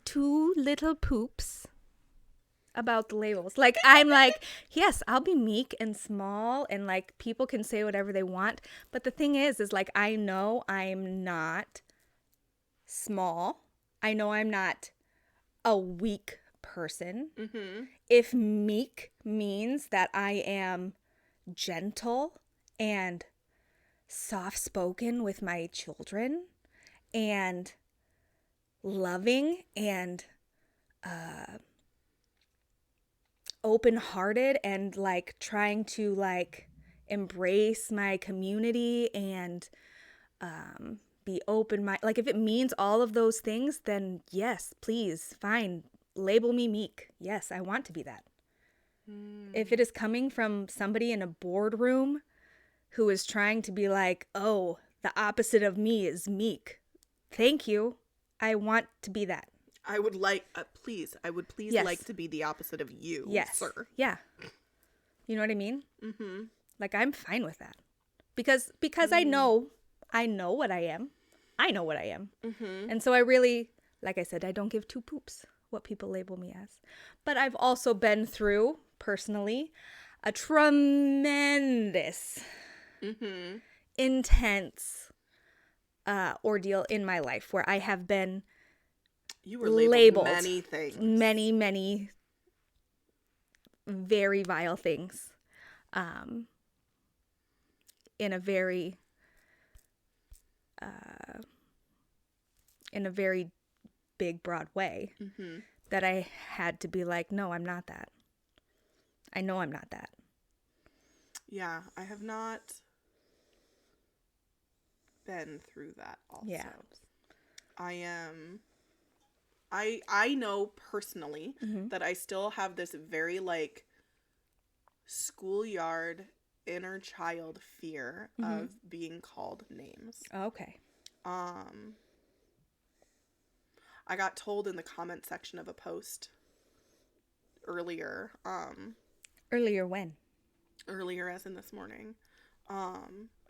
Speaker 1: two little poops about the labels. Like I'm like, yes, I'll be meek and small and like people can say whatever they want, but the thing is like I know I'm not small. I know I'm not a weak person. If meek means that I am gentle and soft-spoken with my children and loving and open-hearted and like trying to like embrace my community and be open-minded, like if it means all of those things, then yes, please, fine, label me meek. Yes, I want to be that. If it is coming from somebody in a boardroom who is trying to be like, oh, the opposite of me is meek, thank you, I want to be that.
Speaker 2: I would like, please like to be the opposite of you, sir.
Speaker 1: Yeah. You know what I mean? Like I'm fine with that because I know what I am. I know what I am. And so I really, like I said, I don't give two poops what people label me as. But I've also been through, personally, a tremendous, intense ordeal in my life where I have been labeled
Speaker 2: many things.
Speaker 1: Many very vile things in a very big, broad way that I had to be like, no, I'm not that. I know I'm not that.
Speaker 2: Yeah, I have not been through that also.
Speaker 1: Yeah.
Speaker 2: I know personally that I still have this very like schoolyard inner child fear of being called names.
Speaker 1: Okay.
Speaker 2: I got told in the comment section of a post earlier.
Speaker 1: Earlier when?
Speaker 2: Earlier as in this morning.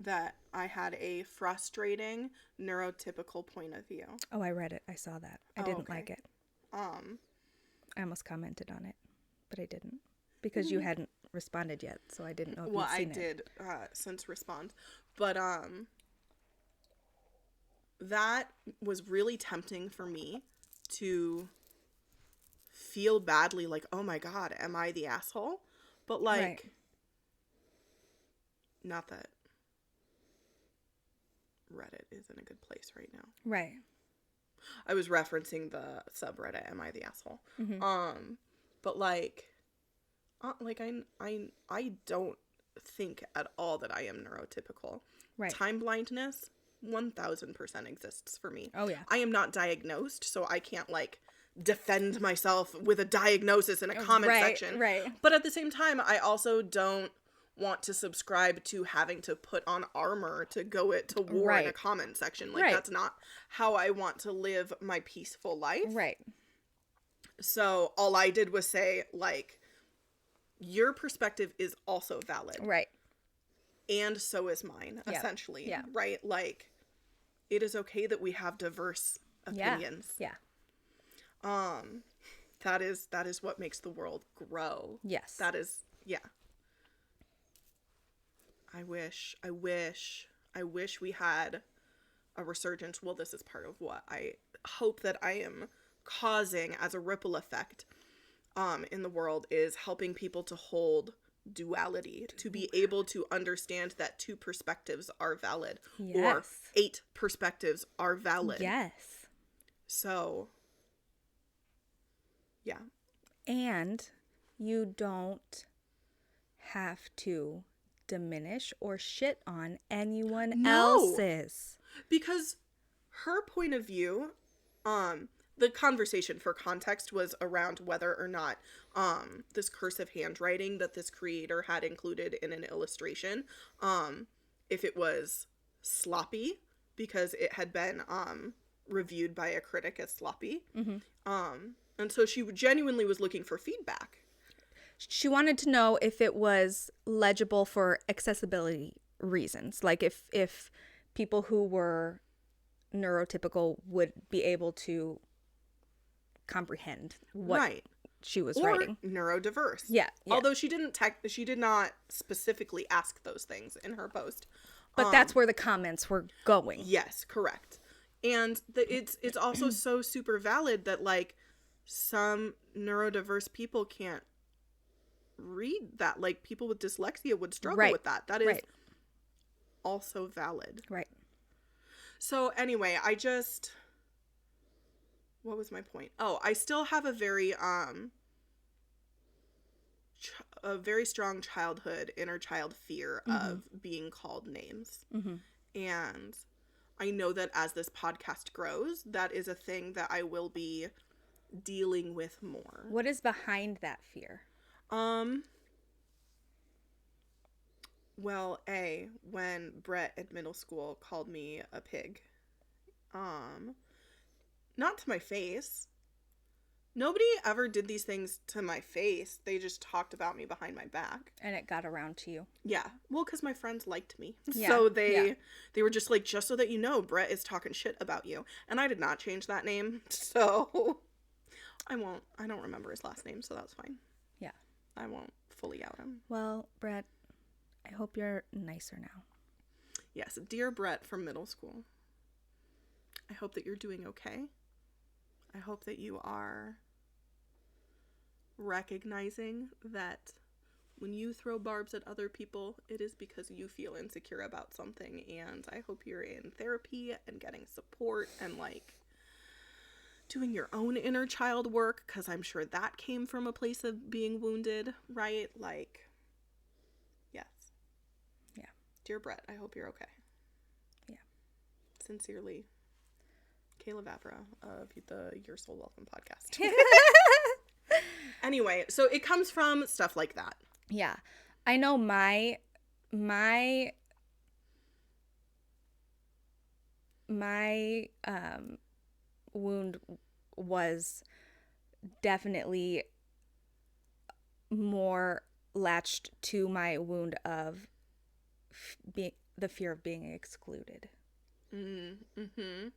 Speaker 2: That I had a frustrating neurotypical point of view.
Speaker 1: Oh, I read it. I saw that. I didn't like it. I almost commented on it, but I didn't because you hadn't responded yet, so I didn't know if you'd seen it.
Speaker 2: Well, I did since respond, but that was really tempting for me to feel badly, like, oh my god, am I the asshole? But like, Not that Reddit is in a good place right now.
Speaker 1: Right.
Speaker 2: I was referencing the subreddit Am I the Asshole?
Speaker 1: Mm-hmm.
Speaker 2: But like I don't think at all that I am neurotypical.
Speaker 1: Right.
Speaker 2: Time blindness 1000% exists for me.
Speaker 1: Oh yeah.
Speaker 2: I am not diagnosed, so I can't like defend myself with a diagnosis in a comment section.
Speaker 1: Right.
Speaker 2: But at the same time, I also don't want to subscribe to having to put on armor to go to war in a comment section. Like that's not how I want to live my peaceful life.
Speaker 1: Right.
Speaker 2: So all I did was say, like, your perspective is also valid.
Speaker 1: Right.
Speaker 2: And so is mine, essentially.
Speaker 1: Yeah.
Speaker 2: Right? Like, it is okay that we have diverse opinions.
Speaker 1: Yeah.
Speaker 2: That is what makes the world grow.
Speaker 1: Yes.
Speaker 2: That is, yeah. I wish we had a resurgence. Well, this is part of what I hope that I am causing as a ripple effect in the world, is helping people to hold duality, to be able to understand that 2 perspectives are valid, or 8 perspectives are valid.
Speaker 1: Yes.
Speaker 2: So, yeah.
Speaker 1: And you don't have to diminish or shit on anyone else's.
Speaker 2: Because her point of view, the conversation for context was around whether or not this cursive handwriting that this creator had included in an illustration, if it was sloppy, because it had been reviewed by a critic as sloppy. Mm-hmm. And so she genuinely was looking for feedback.
Speaker 1: She wanted to know if it was legible for accessibility reasons. Like if people who were neurotypical would be able to comprehend what she was writing.
Speaker 2: Or neurodiverse.
Speaker 1: Yeah.
Speaker 2: Although she did not specifically ask those things in her post.
Speaker 1: But that's where the comments were going.
Speaker 2: Yes, correct. And it's also so super valid that like some neurodiverse people can't read that. Like people with dyslexia would struggle with that. That is also valid. Right. So anyway, what was my point? Oh, I still have a very strong childhood inner child fear of being called names. Mm-hmm. And I know that as this podcast grows, that is a thing that I will be dealing with more.
Speaker 1: What is behind that fear?
Speaker 2: Well, when Brett at middle school called me a pig, not to my face. Nobody ever did these things to my face. They just talked about me behind my back.
Speaker 1: And it got around to you.
Speaker 2: Yeah. Well, because my friends liked me. Yeah. So they were just like, just so that you know, Brett is talking shit about you. And I did not change that name. So I don't remember his last name, so that's fine. Yeah. I won't fully out him.
Speaker 1: Well, Brett, I hope you're nicer now.
Speaker 2: Yes. Dear Brett from middle school, I hope that you're doing okay. I hope that you are recognizing that when you throw barbs at other people, it is because you feel insecure about something. And I hope you're in therapy and getting support and like doing your own inner child work, because I'm sure that came from a place of being wounded, right? Like, yes. Yeah. Dear Brett, I hope you're okay. Yeah. Sincerely, Kayla Vavra of the Your Soul Welcome podcast. Anyway, so it comes from stuff like that.
Speaker 1: Yeah. I know my wound was definitely more latched to my wound of the fear of being excluded.
Speaker 2: Mm-hmm.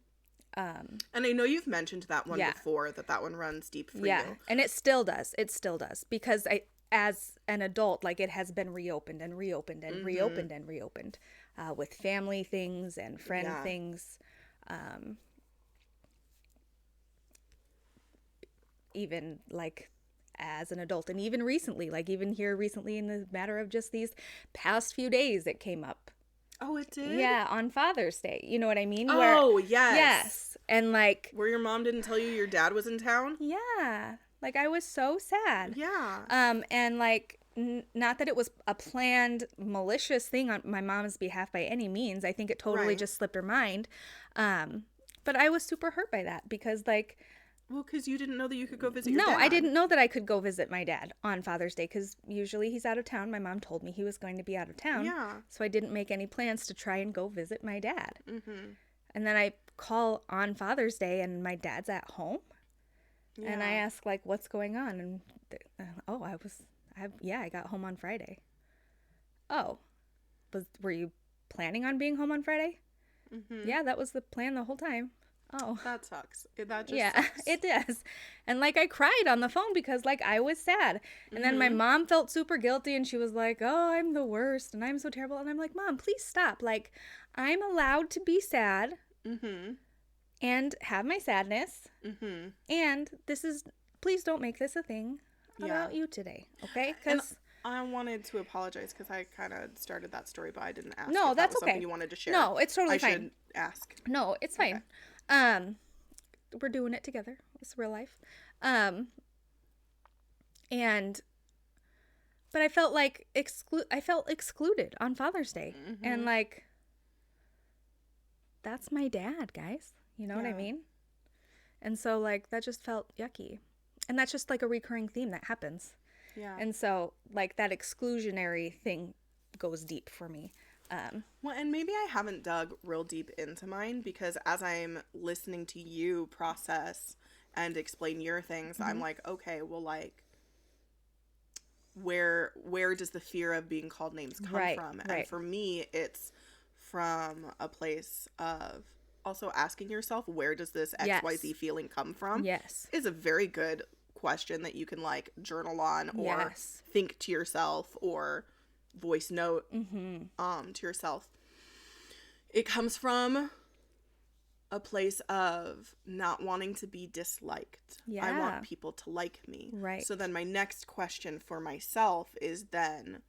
Speaker 2: And I know you've mentioned that one before, that one runs deep for you.
Speaker 1: Yeah, and it still does. It still does. Because as an adult, like, it has been reopened and reopened and reopened and reopened with family things and friend things. Even, like, as an adult. And even recently, like even here recently in the matter of just these past few days, it came up.
Speaker 2: Oh, it did?
Speaker 1: Yeah, on Father's Day. You know what I mean?
Speaker 2: Oh, yes.
Speaker 1: Yes. And like...
Speaker 2: Where your mom didn't tell you your dad was in town?
Speaker 1: Yeah. Like, I was so sad.
Speaker 2: Yeah.
Speaker 1: And like, not that it was a planned, malicious thing on my mom's behalf by any means. I think it totally just slipped her mind. But I was super hurt by that because, like...
Speaker 2: Well, because you didn't know that you could go visit your dad.
Speaker 1: No, I didn't know that I could go visit my dad on Father's Day because usually he's out of town. My mom told me he was going to be out of town.
Speaker 2: Yeah.
Speaker 1: So I didn't make any plans to try and go visit my dad.
Speaker 2: Mm-hmm.
Speaker 1: And then I call on Father's Day and my dad's at home. Yeah. And I ask, like, what's going on? And, I got home on Friday. Oh, were you planning on being home on Friday? Mm-hmm. Yeah, that was the plan the whole time. Oh.
Speaker 2: That sucks. That just sucks.
Speaker 1: It does. And, like, I cried on the phone because, like, I was sad. And then my mom felt super guilty and she was like, oh, I'm the worst and I'm so terrible. And I'm like, Mom, please stop. Like, I'm allowed to be sad and have my sadness. Mm-hmm. And please don't make this a thing about you today, okay? Because
Speaker 2: I wanted to apologize because I kind of started that story, but I didn't ask.
Speaker 1: No,
Speaker 2: if
Speaker 1: that's
Speaker 2: that was
Speaker 1: okay.
Speaker 2: Something you wanted to share?
Speaker 1: No, it's totally fine.
Speaker 2: I should ask.
Speaker 1: No, it's fine. We're doing it together. It's real life. But I felt like excluded on Father's Day, and like, that's my dad, guys. You know what I mean? And so, like, that just felt yucky. And that's just, like, a recurring theme that happens. Yeah. And so, like, that exclusionary thing goes deep for me.
Speaker 2: Well, and maybe I haven't dug real deep into mine because as I'm listening to you process and explain your things, I'm like, okay, well, like, where does the fear of being called names come from? And for me, it's from a place of also asking yourself, where does this XYZ feeling come from?
Speaker 1: Yes.
Speaker 2: Is a very good question that you can, like, journal on or think to yourself or voice note to yourself. It comes from a place of not wanting to be disliked. Yeah. I want people to like me. Right. So then my next question for myself is then,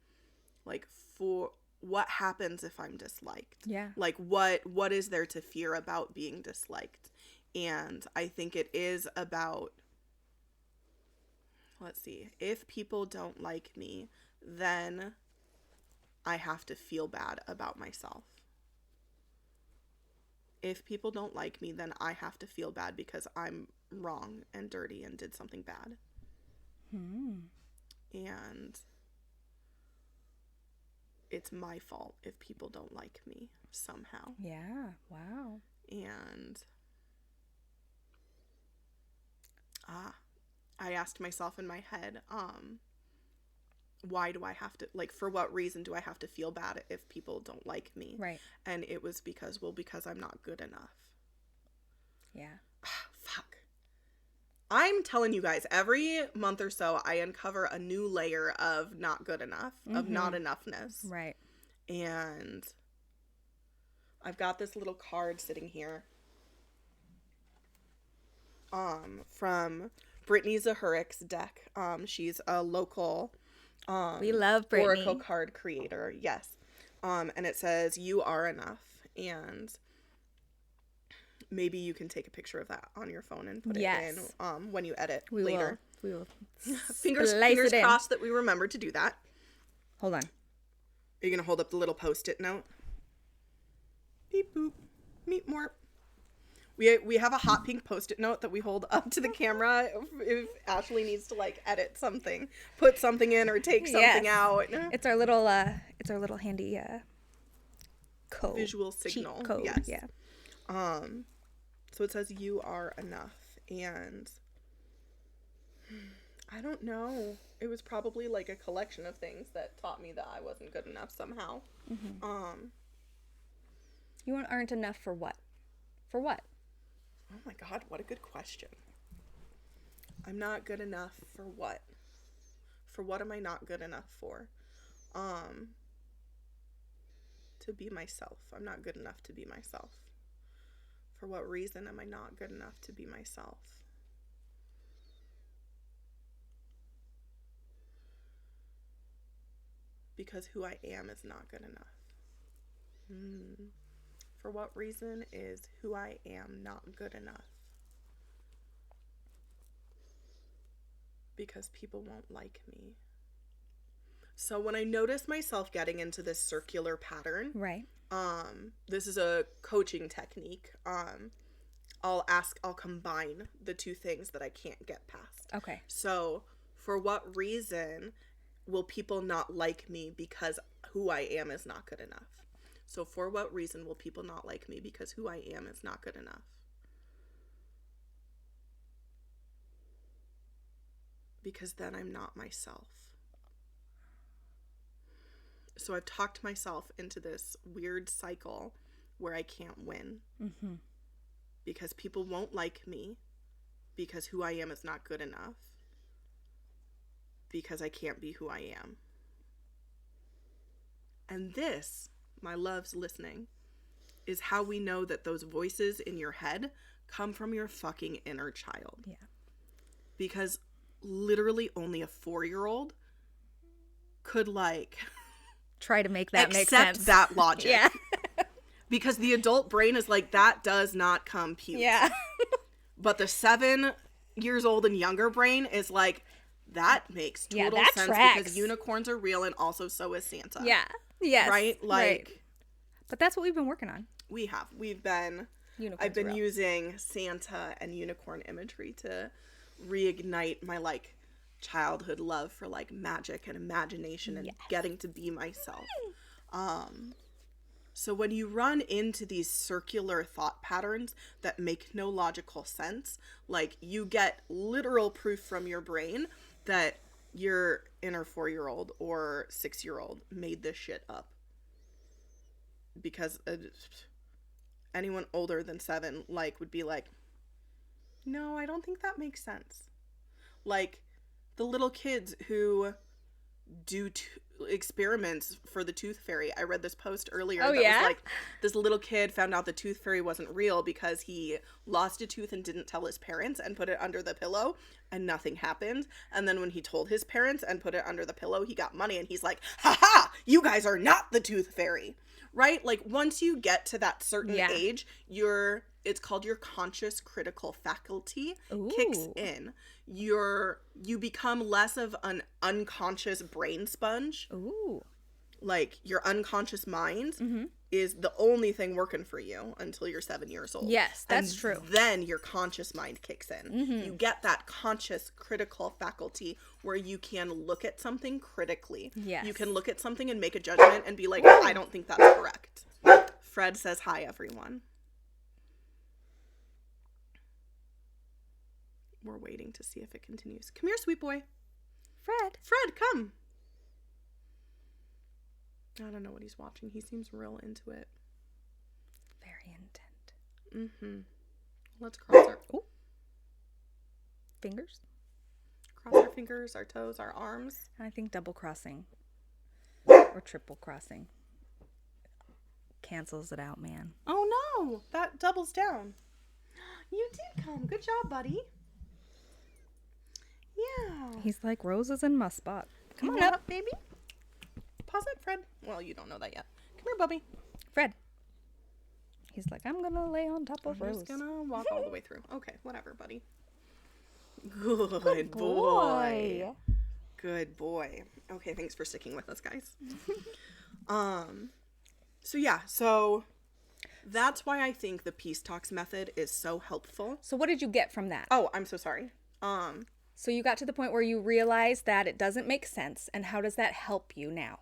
Speaker 2: like, for what happens if I'm disliked? Yeah. Like, what is there to fear about being disliked? And I think it is about, let's see, if people don't like me, then I have to feel bad about myself. If people don't like me, then I have to feel bad because I'm wrong and dirty and did something bad. And it's my fault if people don't like me somehow.
Speaker 1: Yeah. Wow.
Speaker 2: And I asked myself in my head, why do I have to, like, for what reason do I have to feel bad if people don't like me? Right. And it was because I'm not good enough. Yeah. Fuck. I'm telling you guys, every month or so, I uncover a new layer of not good enough, of not enoughness. Right. And I've got this little card sitting here from Brittany Zahurik's deck. She's a local
Speaker 1: we love Brittany.
Speaker 2: Oracle card creator. Yes. And it says, you are enough. And maybe you can take a picture of that on your phone and put it in when you edit later.
Speaker 1: We will.
Speaker 2: Fingers crossed that we remember to do that.
Speaker 1: Hold on.
Speaker 2: Are you going to hold up the little Post-it note? Beep boop. Meet more. We have a hot pink Post-it note that we hold up to the camera if Ashley needs to, like, edit something, put something in or take something out.
Speaker 1: It's our little handy code.
Speaker 2: Visual signal.
Speaker 1: Cheat code.
Speaker 2: Yes.
Speaker 1: Yeah.
Speaker 2: So it says you are enough, and I don't know. It was probably like a collection of things that taught me that I wasn't good enough somehow.
Speaker 1: You aren't enough for what? For what?
Speaker 2: Oh my God, what a good question. I'm not good enough for what? For what am I not good enough for? To be myself. I'm not good enough to be myself. For what reason am I not good enough to be myself? Because who I am is not good enough. For what reason is who I am not good enough? Because people won't like me. So when I notice myself getting into this circular pattern,
Speaker 1: right.
Speaker 2: This is a coaching technique. I'll combine the two things that I can't get past.
Speaker 1: Okay.
Speaker 2: So for what reason will people not like me because who I am is not good enough? So for what reason will people not like me because who I am is not good enough? Because then I'm not myself. So I've talked myself into this weird cycle where I can't win. Mm-hmm. Because people won't like me because who I am is not good enough. Because I can't be who I am. And this, my loves listening, is how we know that those voices in your head come from your fucking inner child.
Speaker 1: Yeah.
Speaker 2: Because literally only a 4-year-old could
Speaker 1: try to make that make
Speaker 2: accept
Speaker 1: sense.
Speaker 2: that logic.
Speaker 1: Yeah.
Speaker 2: Because the adult brain is like, that does not compute.
Speaker 1: Yeah.
Speaker 2: But the 7 years old and younger brain is like, that makes total sense
Speaker 1: tracks.
Speaker 2: because unicorns are real and also so is Santa.
Speaker 1: Yeah. Yes.
Speaker 2: Right?
Speaker 1: Right. But that's what we've been working on.
Speaker 2: I've been using Santa and unicorn imagery to reignite my childhood love for magic and imagination and getting to be myself. So when you run into these circular thought patterns that make no logical sense, you get literal proof from your brain that your inner 4-year-old or 6-year-old made this shit up. Because anyone older than 7, would be like, no, I don't think that makes sense. The little kids who do experiments for the tooth fairy. I read this post earlier that was this little kid found out the tooth fairy wasn't real because he lost a tooth and didn't tell his parents and put it under the pillow and nothing happened. And then when he told his parents and put it under the pillow, he got money and he's like, ha, you guys are not the tooth fairy. Right? Once you get to that certain age, it's called your conscious critical faculty kicks in. You become less of an unconscious brain sponge. Ooh. Your unconscious mind is the only thing working for you until you're 7 years old.
Speaker 1: Yes, that's true.
Speaker 2: Then your conscious mind kicks in. Mm-hmm. You get that conscious critical faculty where you can look at something critically. Yes. You can look at something and make a judgment and be like, I don't think that's correct. Fred says hi, everyone. We're waiting to see if it continues. Come here, sweet boy.
Speaker 1: Fred,
Speaker 2: come. I don't know what he's watching. He seems real into it.
Speaker 1: Very intent.
Speaker 2: Mm-hmm. Let's cross our...
Speaker 1: Ooh. Fingers?
Speaker 2: Cross our fingers, our toes, our arms.
Speaker 1: I think double crossing. Or triple crossing. Cancels it out, man.
Speaker 2: Oh, no. That doubles down. You did come. Good job, buddy. Yeah.
Speaker 1: He's like roses in my spot.
Speaker 2: Come on up, baby. Pause it, Fred. Well, you don't know that yet. Come here, Bubby.
Speaker 1: Fred. He's like, I'm gonna lay on top of Rose.
Speaker 2: I'm just gonna walk all the way through. Okay, whatever, buddy. Good boy. Good boy. Okay, thanks for sticking with us, guys. So that's why I think the peace talks method is so helpful.
Speaker 1: So what did you get from that?
Speaker 2: Oh, I'm so sorry.
Speaker 1: So you got to the point where you realized that it doesn't make sense, and how does that help you now?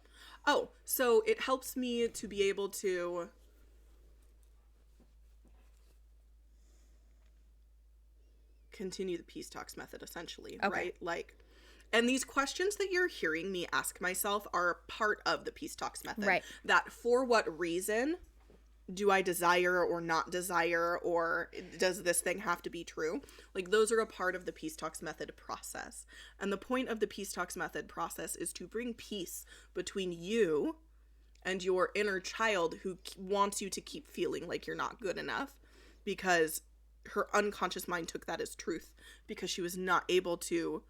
Speaker 2: Oh, so it helps me to be able to continue the peace talks method, essentially,
Speaker 1: okay.
Speaker 2: Right? And these questions that you're hearing me ask myself are part of the peace talks method.
Speaker 1: Right.
Speaker 2: That for what reason do I desire or not desire, or does this thing have to be true? Those are a part of the peace talks method process. And the point of the peace talks method process is to bring peace between you and your inner child who wants you to keep feeling like you're not good enough because her unconscious mind took that as truth because she was not able to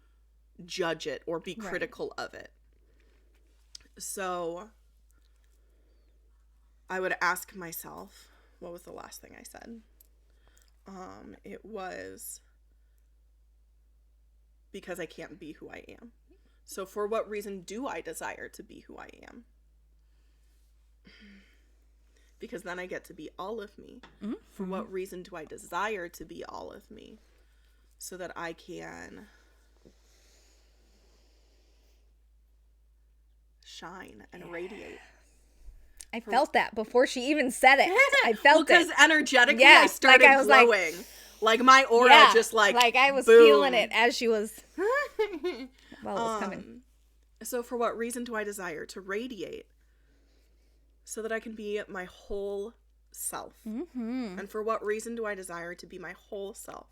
Speaker 2: judge it or be critical of it. So I would ask myself, what was the last thing I said? It was because I can't be who I am. So for what reason do I desire to be who I am? Because then I get to be all of me. Mm-hmm. For what reason do I desire to be all of me? So that I can shine and radiate.
Speaker 1: I felt that before she even said it. I felt
Speaker 2: it. Because energetically I started glowing. Like my aura just like
Speaker 1: I was
Speaker 2: boom.
Speaker 1: Feeling it as she was it was coming.
Speaker 2: So for what reason do I desire to radiate? So that I can be my whole self. Mm-hmm. And for what reason do I desire to be my whole self?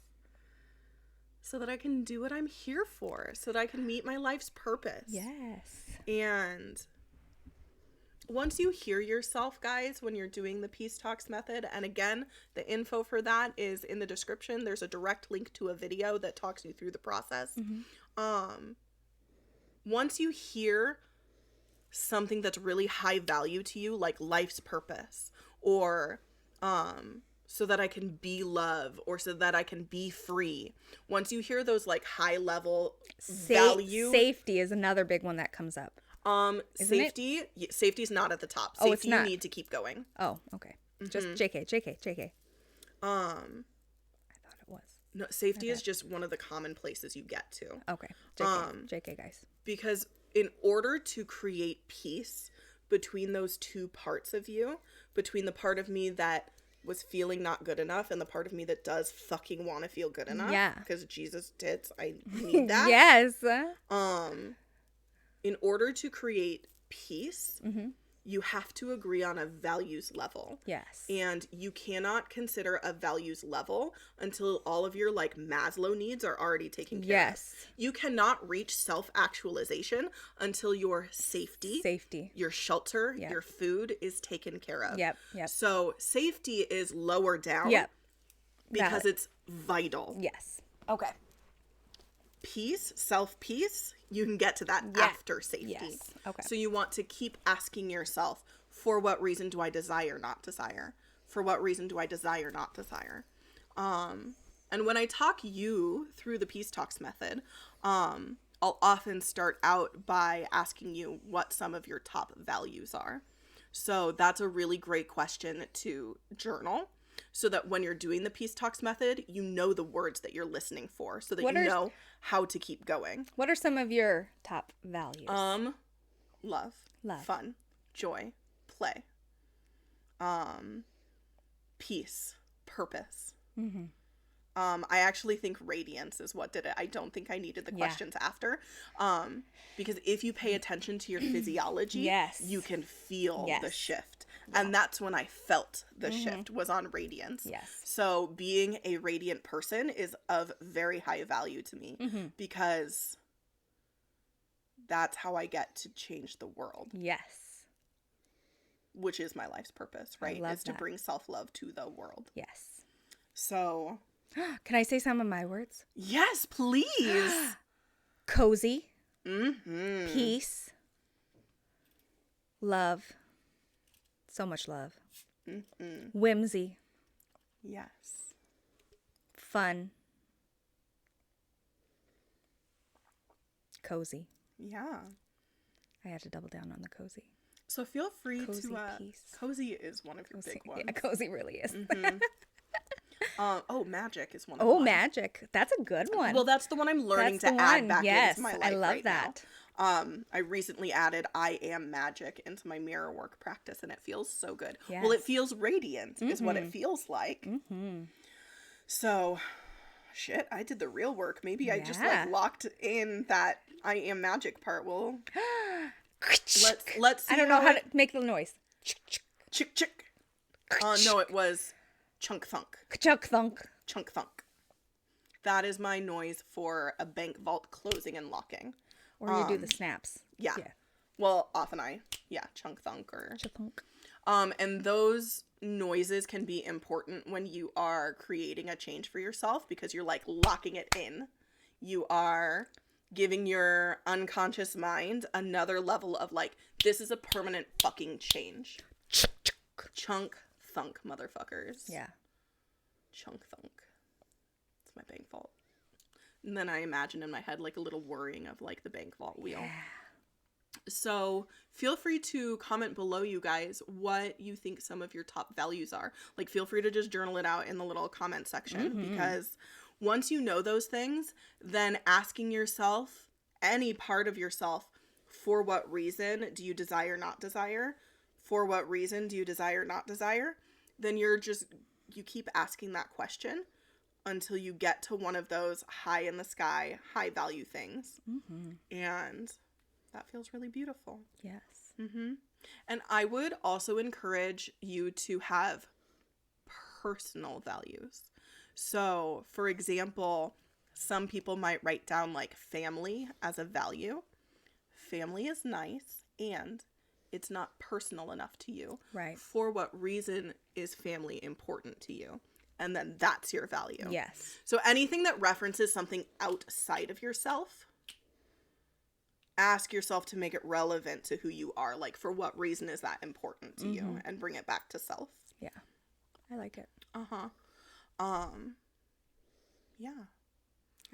Speaker 2: So that I can do what I'm here for. So that I can meet my life's purpose.
Speaker 1: Yes.
Speaker 2: And once you hear yourself, guys, when you're doing the Peace Talks method, and again, the info for that is in the description. There's a direct link to a video that talks you through the process. Mm-hmm. Once you hear something that's really high value to you, like life's purpose, or so that I can be love, or so that I can be free. Once you hear those like high level value,
Speaker 1: safety is another big one that comes up.
Speaker 2: Safety's not at the top.
Speaker 1: Oh, it's not.
Speaker 2: You need to keep going.
Speaker 1: Oh, okay. Mm-hmm. Just JK. I thought it was.
Speaker 2: No, safety is just one of the common places you get to.
Speaker 1: Okay. JK guys.
Speaker 2: Because in order to create peace between those two parts of you, between the part of me that was feeling not good enough and the part of me that does fucking want to feel good enough.
Speaker 1: Yeah.
Speaker 2: Because Jesus tits, I need that.
Speaker 1: Yes.
Speaker 2: In order to create peace, mm-hmm. you have to agree on a values level.
Speaker 1: Yes.
Speaker 2: And you cannot consider a values level until all of your like Maslow needs are already taken care of.
Speaker 1: Yes.
Speaker 2: You cannot reach self-actualization until your safety, your shelter, your food is taken care of.
Speaker 1: Yep.
Speaker 2: So safety is lower down.
Speaker 1: Yep.
Speaker 2: Because it's vital.
Speaker 1: Yes. Okay.
Speaker 2: Peace, self-peace, you can get to that after safety.
Speaker 1: Yes. Okay.
Speaker 2: So you want to keep asking yourself, for what reason do I desire, not desire? For what reason do I desire, not desire? And when I talk you through the Peace Talks method, I'll often start out by asking you what some of your top values are. So that's a really great question to journal. So that when you're doing the Peace Talks method, you know the words that you're listening for, so that you know how to keep going.
Speaker 1: What are some of your top values?
Speaker 2: Love, fun, joy, play, peace, purpose. Mm-hmm. I actually think radiance is what did it. I don't think I needed the questions after. Because if you pay attention to your physiology, you can feel the shift. Yeah. And that's when I felt the shift was on radiance.
Speaker 1: Yes.
Speaker 2: So being a radiant person is of very high value to me because that's how I get to change the world.
Speaker 1: Yes.
Speaker 2: Which is my life's purpose, right? Is to bring self-love to the world.
Speaker 1: Yes.
Speaker 2: So...
Speaker 1: Can I say some of my words?
Speaker 2: Yes, please.
Speaker 1: Cozy. Peace. Love. So much love. Whimsy.
Speaker 2: Yes.
Speaker 1: Fun. Cozy.
Speaker 2: Yeah.
Speaker 1: I had to double down on the cozy.
Speaker 2: So feel free
Speaker 1: cozy
Speaker 2: to...
Speaker 1: peace.
Speaker 2: Cozy is one of your big ones.
Speaker 1: Yeah, cozy really is.
Speaker 2: Magic is one of them.
Speaker 1: Magic. That's a good one.
Speaker 2: Well, that's the one I'm learning to add back into my life.
Speaker 1: I love that.
Speaker 2: Now. I recently added I am magic into my mirror work practice, and it feels so good.
Speaker 1: Yes.
Speaker 2: Well, it feels radiant is what it feels like. So, shit, I did the real work. Maybe I just like locked in that I am magic part. Well, let's see.
Speaker 1: I don't know how to make the noise.
Speaker 2: Chick chick. No, it was chunk thunk.
Speaker 1: Chunk thunk.
Speaker 2: Chunk thunk. That is my noise for a bank vault closing and locking.
Speaker 1: Or you do the snaps.
Speaker 2: Yeah. Well, often chunk thunk or
Speaker 1: chunk.
Speaker 2: And those noises can be important when you are creating a change for yourself because you're like locking it in. You are giving your unconscious mind another level of like, This is a permanent fucking change. Chunk thunk, motherfuckers.
Speaker 1: Yeah.
Speaker 2: Chunk thunk. It's my bank vault. And then I imagine in my head like a little whirring of like the bank vault wheel. Yeah. So feel free to comment below, you guys, what you think some of your top values are. Like, feel free to just journal it out in the little comment section, because once you know those things, then asking yourself, any part of yourself, for what reason do you desire, not desire? For what reason do you desire, not desire? Then you keep asking that question until you get to one of those high in the sky, high value things. And that feels really beautiful.
Speaker 1: Yes.
Speaker 2: And I would also encourage you to have personal values. So, for example, some people might write down like family as a value. Family is nice, and it's not personal enough to you.
Speaker 1: Right.
Speaker 2: For what reason is family important to you? And then that's your value.
Speaker 1: Yes.
Speaker 2: So anything that references something outside of yourself, ask yourself to make it relevant to who you are. Like, for what reason is that important to you? And bring it back to self.
Speaker 1: Yeah. I like it.
Speaker 2: Yeah.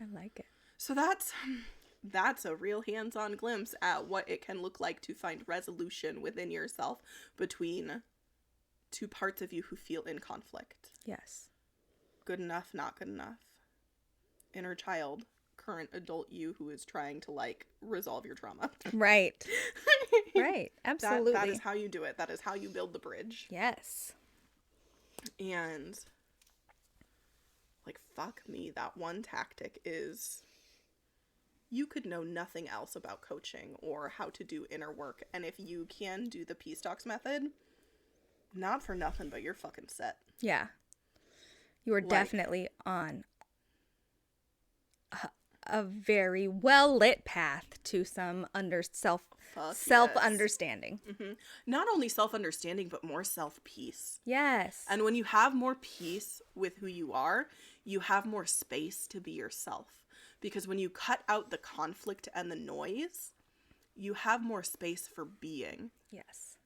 Speaker 1: I like it.
Speaker 2: So that's a real hands-on glimpse at what it can look like to find resolution within yourself between two parts of you who feel in conflict.
Speaker 1: Yes.
Speaker 2: Good enough, not good enough. Inner child, current adult you who is trying to like resolve your trauma.
Speaker 1: Right. Right. Absolutely.
Speaker 2: That is how you do it. That is how you build the bridge.
Speaker 1: Yes.
Speaker 2: And like, fuck me, that one tactic is, you could know nothing else about coaching or how to do inner work, and if you can do the Peace Talks method, not for nothing, but you're fucking set.
Speaker 1: Yeah. You are definitely on a very well-lit path to some self-understanding.
Speaker 2: Not only self-understanding, but more self-peace.
Speaker 1: Yes.
Speaker 2: And when you have more peace with who you are, you have more space to be yourself. Because when you cut out the conflict and the noise, you have more space for being.
Speaker 1: Yes.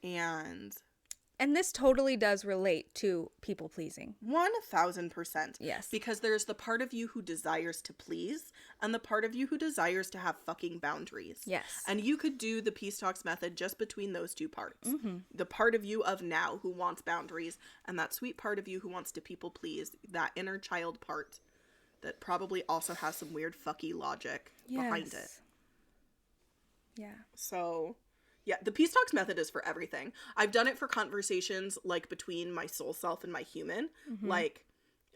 Speaker 2: And
Speaker 1: this totally does relate to people pleasing.
Speaker 2: 1000%.
Speaker 1: Yes.
Speaker 2: Because there's the part of you who desires to please and the part of you who desires to have fucking boundaries.
Speaker 1: Yes.
Speaker 2: And you could do the Peace Talks method just between those two parts. The part of you of now who wants boundaries, and that sweet part of you who wants to people please, that inner child part that probably also has some weird fucky logic behind it.
Speaker 1: Yeah.
Speaker 2: So, yeah, the Peace Talks method is for everything. I've done it for conversations, like, between my soul self and my human. Like,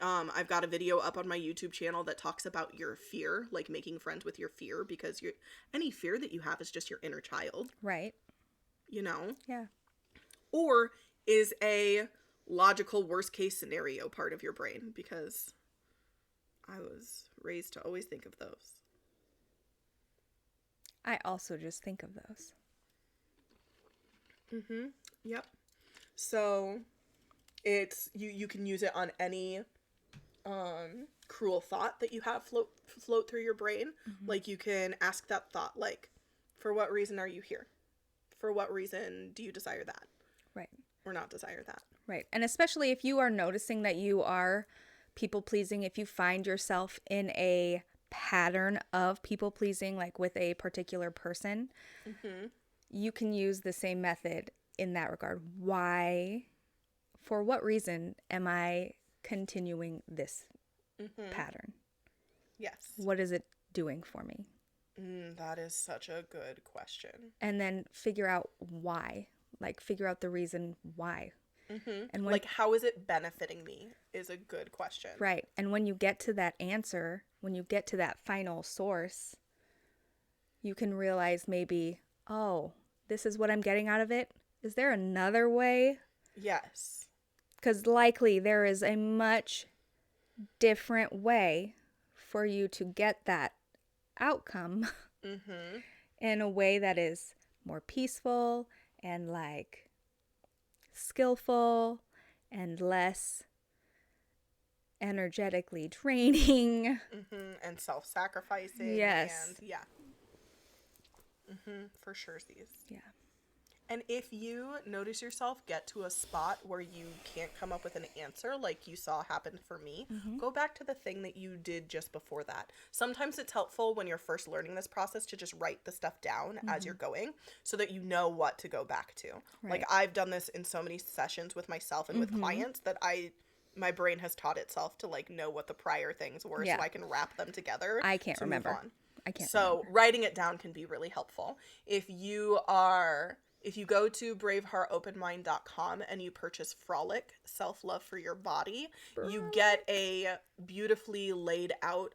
Speaker 2: I've got a video up on my YouTube channel that talks about your fear, like making friends with your fear, because any fear that you have is just your inner child.
Speaker 1: Right.
Speaker 2: You know?
Speaker 1: Yeah.
Speaker 2: Or is a logical worst case scenario part of your brain, because I was raised to always think of those.
Speaker 1: I also just think of those.
Speaker 2: Yep. So it's you can use it on any cruel thought that you have float through your brain. Like, you can ask that thought, like, for what reason are you here? For what reason do you desire that?
Speaker 1: Right.
Speaker 2: Or not desire that?
Speaker 1: Right. And especially if you are noticing that you are people pleasing, if you find yourself in a pattern of people pleasing, like with a particular person, you can use the same method in that regard. Why, for what reason am I continuing this pattern?
Speaker 2: Yes.
Speaker 1: What is it doing for me?
Speaker 2: That is such a good question.
Speaker 1: And then figure out why. Like, figure out the reason why. And when,
Speaker 2: like, how is it benefiting me is a good question.
Speaker 1: Right. And when you get to that answer, when you get to that final source, you can realize maybe, oh, this is what I'm getting out of it. Is there another way?
Speaker 2: Yes.
Speaker 1: Because likely there is a much different way for you to get that outcome in a way that is more peaceful and, like, skillful and less energetically draining.
Speaker 2: And self-sacrificing.
Speaker 1: Yes.
Speaker 2: And yeah. For sure, C's.
Speaker 1: Yeah.
Speaker 2: And if you notice yourself get to a spot where you can't come up with an answer, like you saw happen for me, go back to the thing that you did just before that. Sometimes it's helpful when you're first learning this process to just write the stuff down as you're going so that you know what to go back to.
Speaker 1: Right.
Speaker 2: Like, I've done this in so many sessions with myself and with clients that my brain has taught itself to, like, know what the prior things were so I can wrap them together.
Speaker 1: I can't remember.
Speaker 2: So writing it down can be really helpful. If you go to braveheartopenmind.com and you purchase Frolic, Self-Love for Your Body, you get a beautifully laid out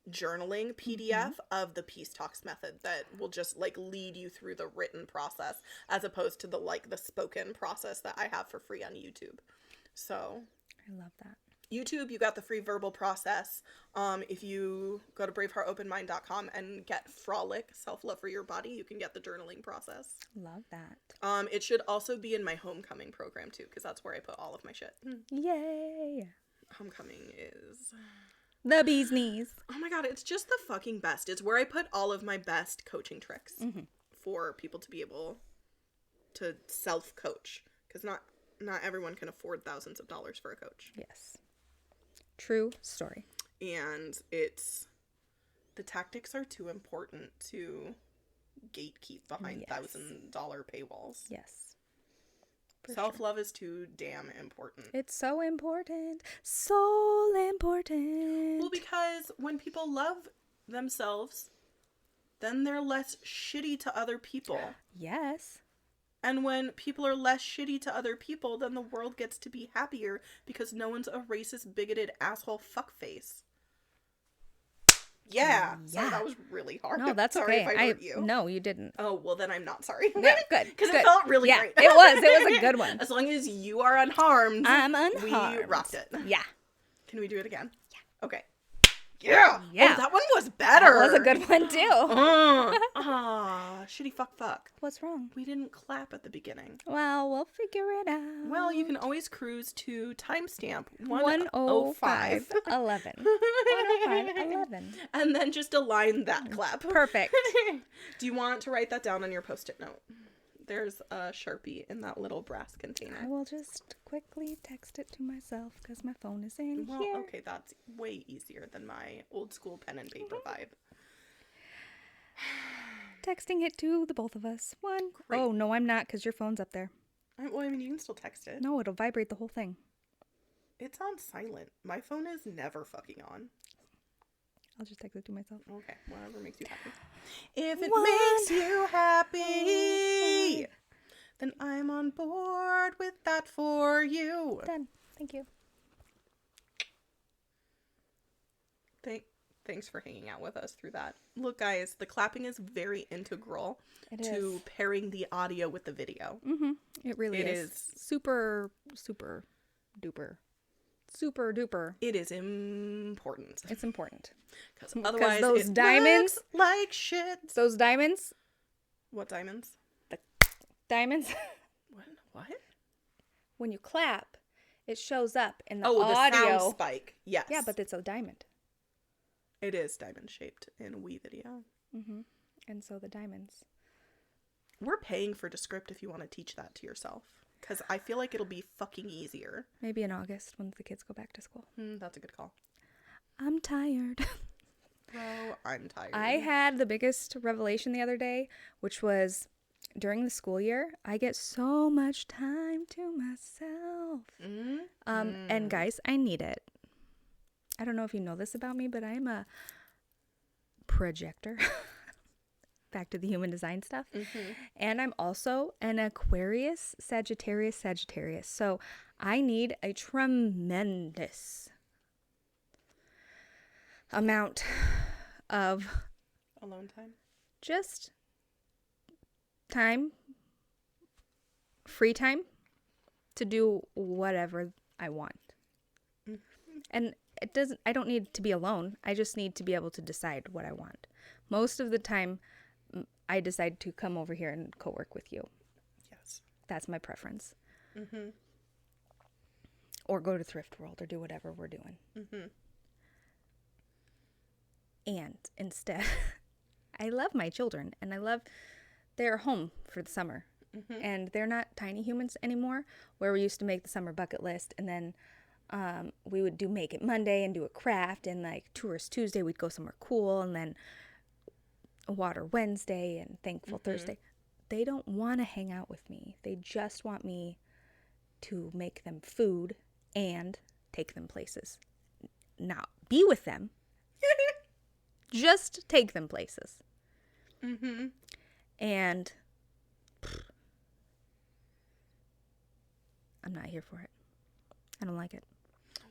Speaker 2: journaling PDF of the Peace Talks method that will just, like, lead you through the written process as opposed to the spoken process that I have for free on YouTube. So
Speaker 1: I love that.
Speaker 2: YouTube, you got the free verbal process. If you go to braveheartopenmind.com and get Frolic, Self-Love for Your Body, you can get the journaling process.
Speaker 1: Love that.
Speaker 2: It should also be in my homecoming program, too, because that's where I put all of my shit.
Speaker 1: Yay.
Speaker 2: Homecoming is...
Speaker 1: the bee's knees.
Speaker 2: Oh my god, it's just the fucking best. It's where I put all of my best coaching tricks for people to be able to self-coach. Because not everyone can afford thousands of dollars for a coach.
Speaker 1: Yes. True story. And
Speaker 2: the tactics are too important to gatekeep behind $1,000 paywalls.
Speaker 1: Yes.
Speaker 2: Self-love is too damn important.
Speaker 1: It's so important. So important.
Speaker 2: Well, because when people love themselves, then they're less shitty to other people.
Speaker 1: Yes.
Speaker 2: And when people are less shitty to other people, then the world gets to be happier because no one's a racist, bigoted, asshole fuckface. Yeah. Sorry, that was really hard.
Speaker 1: No, that's
Speaker 2: sorry
Speaker 1: okay.
Speaker 2: if I hurt you.
Speaker 1: No, you didn't.
Speaker 2: Oh, well, then I'm not sorry.
Speaker 1: Yeah, good.
Speaker 2: Because it felt really great.
Speaker 1: It was a good one.
Speaker 2: As long as you are unharmed.
Speaker 1: I'm unharmed.
Speaker 2: We rocked it.
Speaker 1: Yeah.
Speaker 2: Can we do it again? Yeah. Okay.
Speaker 1: Yeah.
Speaker 2: Oh, that one was better.
Speaker 1: That was a good one, too.
Speaker 2: Shitty fuck.
Speaker 1: What's wrong?
Speaker 2: We didn't clap at the beginning.
Speaker 1: Well, we'll figure it out.
Speaker 2: Well, you can always cruise to timestamp
Speaker 1: 105 11. 105 11.
Speaker 2: And then just align that clap.
Speaker 1: Perfect.
Speaker 2: Do you want to write that down on your Post-it note? There's a Sharpie in that little brass container.
Speaker 1: I will just quickly text it to myself because my phone is in here.
Speaker 2: Well, okay, that's way easier than my old school pen and paper vibe.
Speaker 1: Texting it to the both of us. One.
Speaker 2: Great.
Speaker 1: Oh, no, I'm not because your phone's up there.
Speaker 2: Well, I mean, you can still text it.
Speaker 1: No, it'll vibrate the whole thing.
Speaker 2: It's on silent. My phone is never fucking on.
Speaker 1: I'll just text it to myself.
Speaker 2: Okay, whatever makes you happy. If it makes you happy, then I'm on board with that for you.
Speaker 1: Done. Thank you.
Speaker 2: Thanks for hanging out with us through that. Look, guys, the clapping is very integral to pairing the audio with the video.
Speaker 1: Mm-hmm. It really is. Super, super duper. Super duper.
Speaker 2: It is important.
Speaker 1: It's important.
Speaker 2: Because otherwise
Speaker 1: those diamonds
Speaker 2: looks like shit.
Speaker 1: Those diamonds.
Speaker 2: What diamonds?
Speaker 1: The diamonds.
Speaker 2: What?
Speaker 1: When you clap, it shows up in the
Speaker 2: audio.
Speaker 1: audio.
Speaker 2: The sound spike. Yes.
Speaker 1: Yeah, but it's a diamond.
Speaker 2: It is diamond shaped in Wii Video.
Speaker 1: Mm-hmm. And so the diamonds.
Speaker 2: We're paying for Descript if you want to teach that to yourself. Because I feel like it'll be fucking easier.
Speaker 1: Maybe in August when the kids go back to school.
Speaker 2: That's a good call.
Speaker 1: I'm tired.
Speaker 2: Bro, I'm tired.
Speaker 1: I had the biggest revelation the other day, which was during the school year, I get so much time to myself. And guys, I need it. I don't know if you know this about me, but I'm a projector. Back to the human design stuff. Mm-hmm. And I'm also an Aquarius, Sagittarius. So I need a tremendous amount of
Speaker 2: alone time.
Speaker 1: Just time, free time to do whatever I want. Mm-hmm. And I don't need to be alone. I just need to be able to decide what I want. Most of the time, I decide to come over here and co-work with you.
Speaker 2: Yes.
Speaker 1: That's my preference.
Speaker 2: Mm-hmm.
Speaker 1: Or go to Thrift World or do whatever we're doing.
Speaker 2: Mm-hmm.
Speaker 1: And instead, I love my children and I love their home for the summer. And they're not tiny humans anymore, where we used to make the summer bucket list, and then we would do Make It Monday and do a craft, and like Tourist Tuesday we'd go somewhere cool, and then Water Wednesday and Thankful Thursday. They don't want to hang out with me. They just want me to make them food and take them places. Not be with them. Just take them places. And I'm not here for it. I don't like it.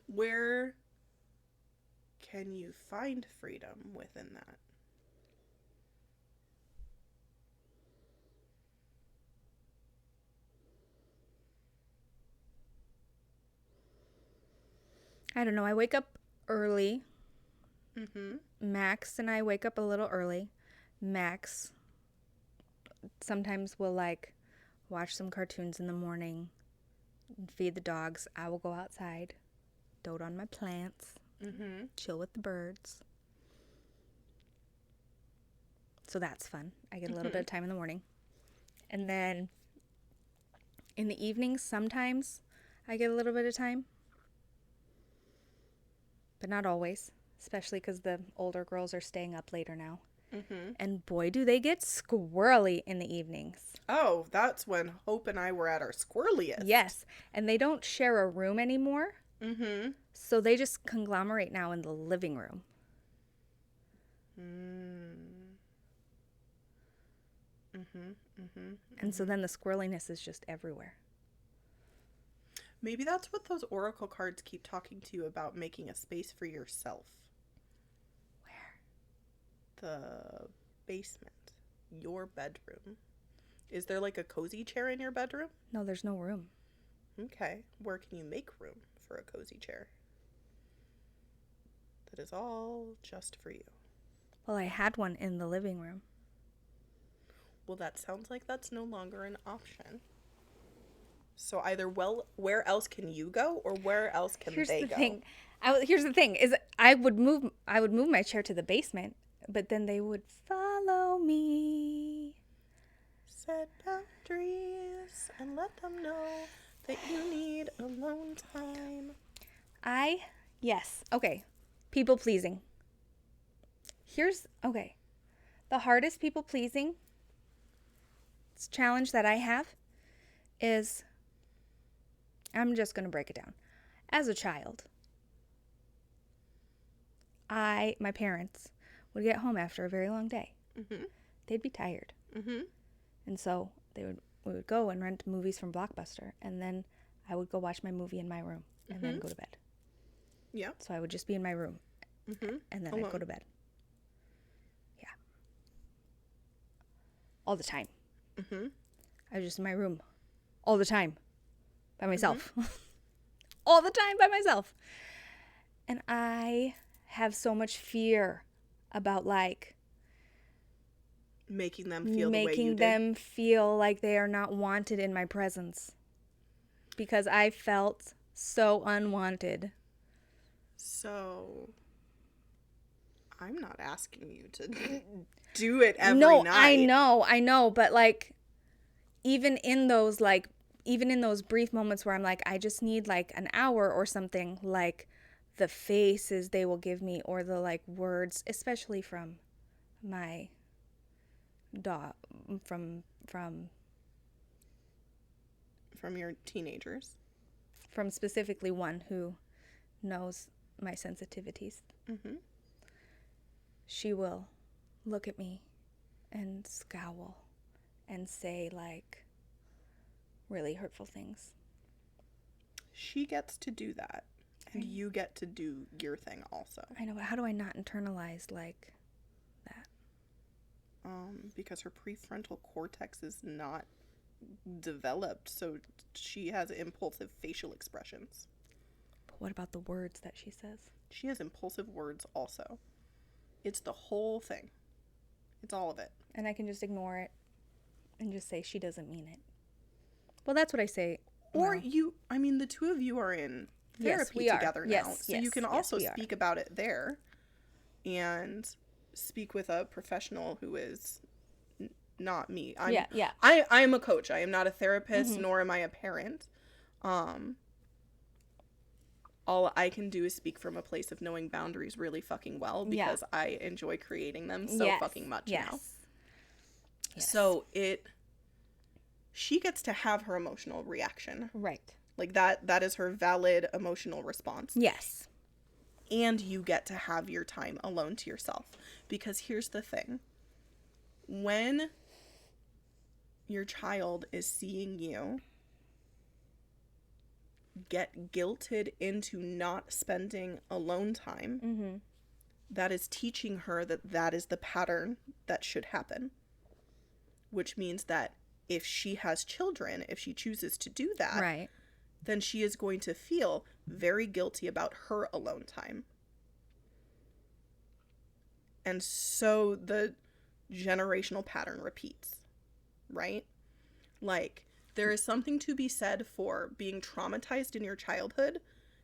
Speaker 2: Where can you find freedom within that?
Speaker 1: I don't know. I wake up early. Max and I wake up a little early. Max sometimes will like watch some cartoons in the morning, feed the dogs. I will go outside, dote on my plants, chill with the birds. So that's fun. I get a little bit of time in the morning. And then in the evenings, sometimes I get a little bit of time. But not always, especially because the older girls are staying up later now. And boy, do they get squirrely in the evenings.
Speaker 2: Oh, that's when Hope and I were at our squirreliest.
Speaker 1: Yes, and they don't share a room anymore. So they just conglomerate now in the living room. And so then the squirreliness is just everywhere.
Speaker 2: Maybe that's what those oracle cards keep talking to you about, making a space for yourself. Where? The basement. Your bedroom. Is there like a cozy chair in your bedroom?
Speaker 1: No, there's no room.
Speaker 2: Okay. Where can you make room for a cozy chair? That is all just for you.
Speaker 1: Well, I had one in the living room.
Speaker 2: Well, that sounds like that's no longer an option. So either, well, where else can you go, or where else can they go?
Speaker 1: Here's the thing: is I would move my chair to the basement, but then they would follow me.
Speaker 2: Set boundaries and let them know that you need alone time.
Speaker 1: Yes, okay. People pleasing. The hardest people pleasing challenge that I have is, I'm just going to break it down. As a child, my parents would get home after a very long day. They'd be tired. And so we would go and rent movies from Blockbuster, and then I would go watch my movie in my room and then go to bed.
Speaker 2: Yeah.
Speaker 1: So I would just be in my room and then I'd go to bed. Yeah. All the time. I was just in my room all the time by myself. All the time by myself. And I have so much fear about like
Speaker 2: making them feel
Speaker 1: like they are not wanted in my presence, because I felt so unwanted.
Speaker 2: So I'm not asking you to do it every night.
Speaker 1: No, I know, but like even in those brief moments where I'm like, I just need like an hour or something, like the faces they will give me, or the like words, especially from my dog, from
Speaker 2: your teenagers,
Speaker 1: from specifically one who knows my sensitivities. She will look at me and scowl and say like really hurtful things.
Speaker 2: She gets to do that, and you get to do your thing also.
Speaker 1: I know, but how do I not internalize like that?
Speaker 2: Because her prefrontal cortex is not developed, so she has impulsive facial expressions.
Speaker 1: But what about the words that she says?
Speaker 2: She has impulsive words also. It's the whole thing. It's all of it.
Speaker 1: And I can just ignore it and just say she doesn't mean it. Well, that's what I say.
Speaker 2: Or the two of you are in therapy together now. So you can also speak about it there and speak with a professional who is not me.
Speaker 1: Yeah.
Speaker 2: I am a coach. I am not a therapist, nor am I a parent. All I can do is speak from a place of knowing boundaries really fucking well because I enjoy creating them so fucking much now. Yes. So she gets to have her emotional reaction.
Speaker 1: Right.
Speaker 2: Like that is her valid emotional response.
Speaker 1: Yes.
Speaker 2: And you get to have your time alone to yourself. Because here's the thing. When your child is seeing you get guilted into not spending alone time, that is teaching her that is the pattern that should happen. Which means that if she has children, if she chooses to do that,
Speaker 1: right,
Speaker 2: then she is going to feel very guilty about her alone time. And so the generational pattern repeats, right? Like, there is something to be said for being traumatized in your childhood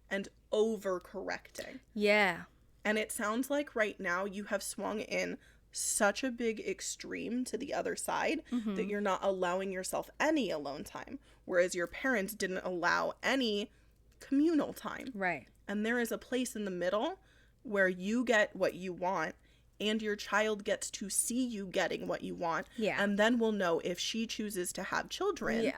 Speaker 2: and overcorrecting.
Speaker 1: Yeah.
Speaker 2: And it sounds like right now you have swung in such a big extreme to the other side that you're not allowing yourself any alone time, whereas your parents didn't allow any communal time.
Speaker 1: Right.
Speaker 2: And there is a place in the middle where you get what you want and your child gets to see you getting what you want.
Speaker 1: Yeah.
Speaker 2: And then we'll know if she chooses to have children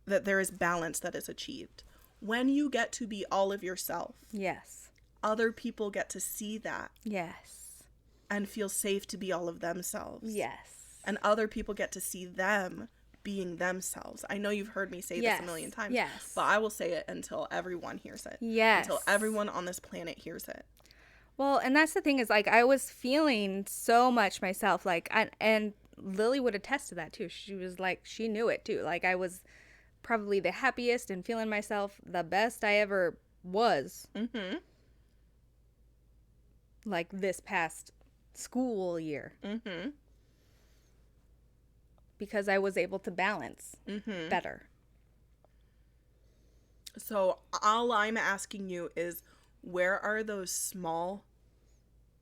Speaker 2: that there is balance that is achieved. When you get to be all of yourself.
Speaker 1: Yes.
Speaker 2: Other people get to see that.
Speaker 1: Yes.
Speaker 2: And feel safe to be all of themselves.
Speaker 1: Yes.
Speaker 2: And other people get to see them being themselves. I know you've heard me say this a million times.
Speaker 1: Yes.
Speaker 2: But I will say it until everyone hears it.
Speaker 1: Yes.
Speaker 2: Until everyone on this planet hears it.
Speaker 1: Well, and that's the thing is, like, I was feeling so much myself, like, and Lily would attest to that, too. She was like, she knew it, too. Like, I was probably the happiest and feeling myself the best I ever was.
Speaker 2: Mm-hmm.
Speaker 1: Like, this past school year.
Speaker 2: Mm-hmm.
Speaker 1: Because I was able to balance better.
Speaker 2: So, all I'm asking you is, where are those small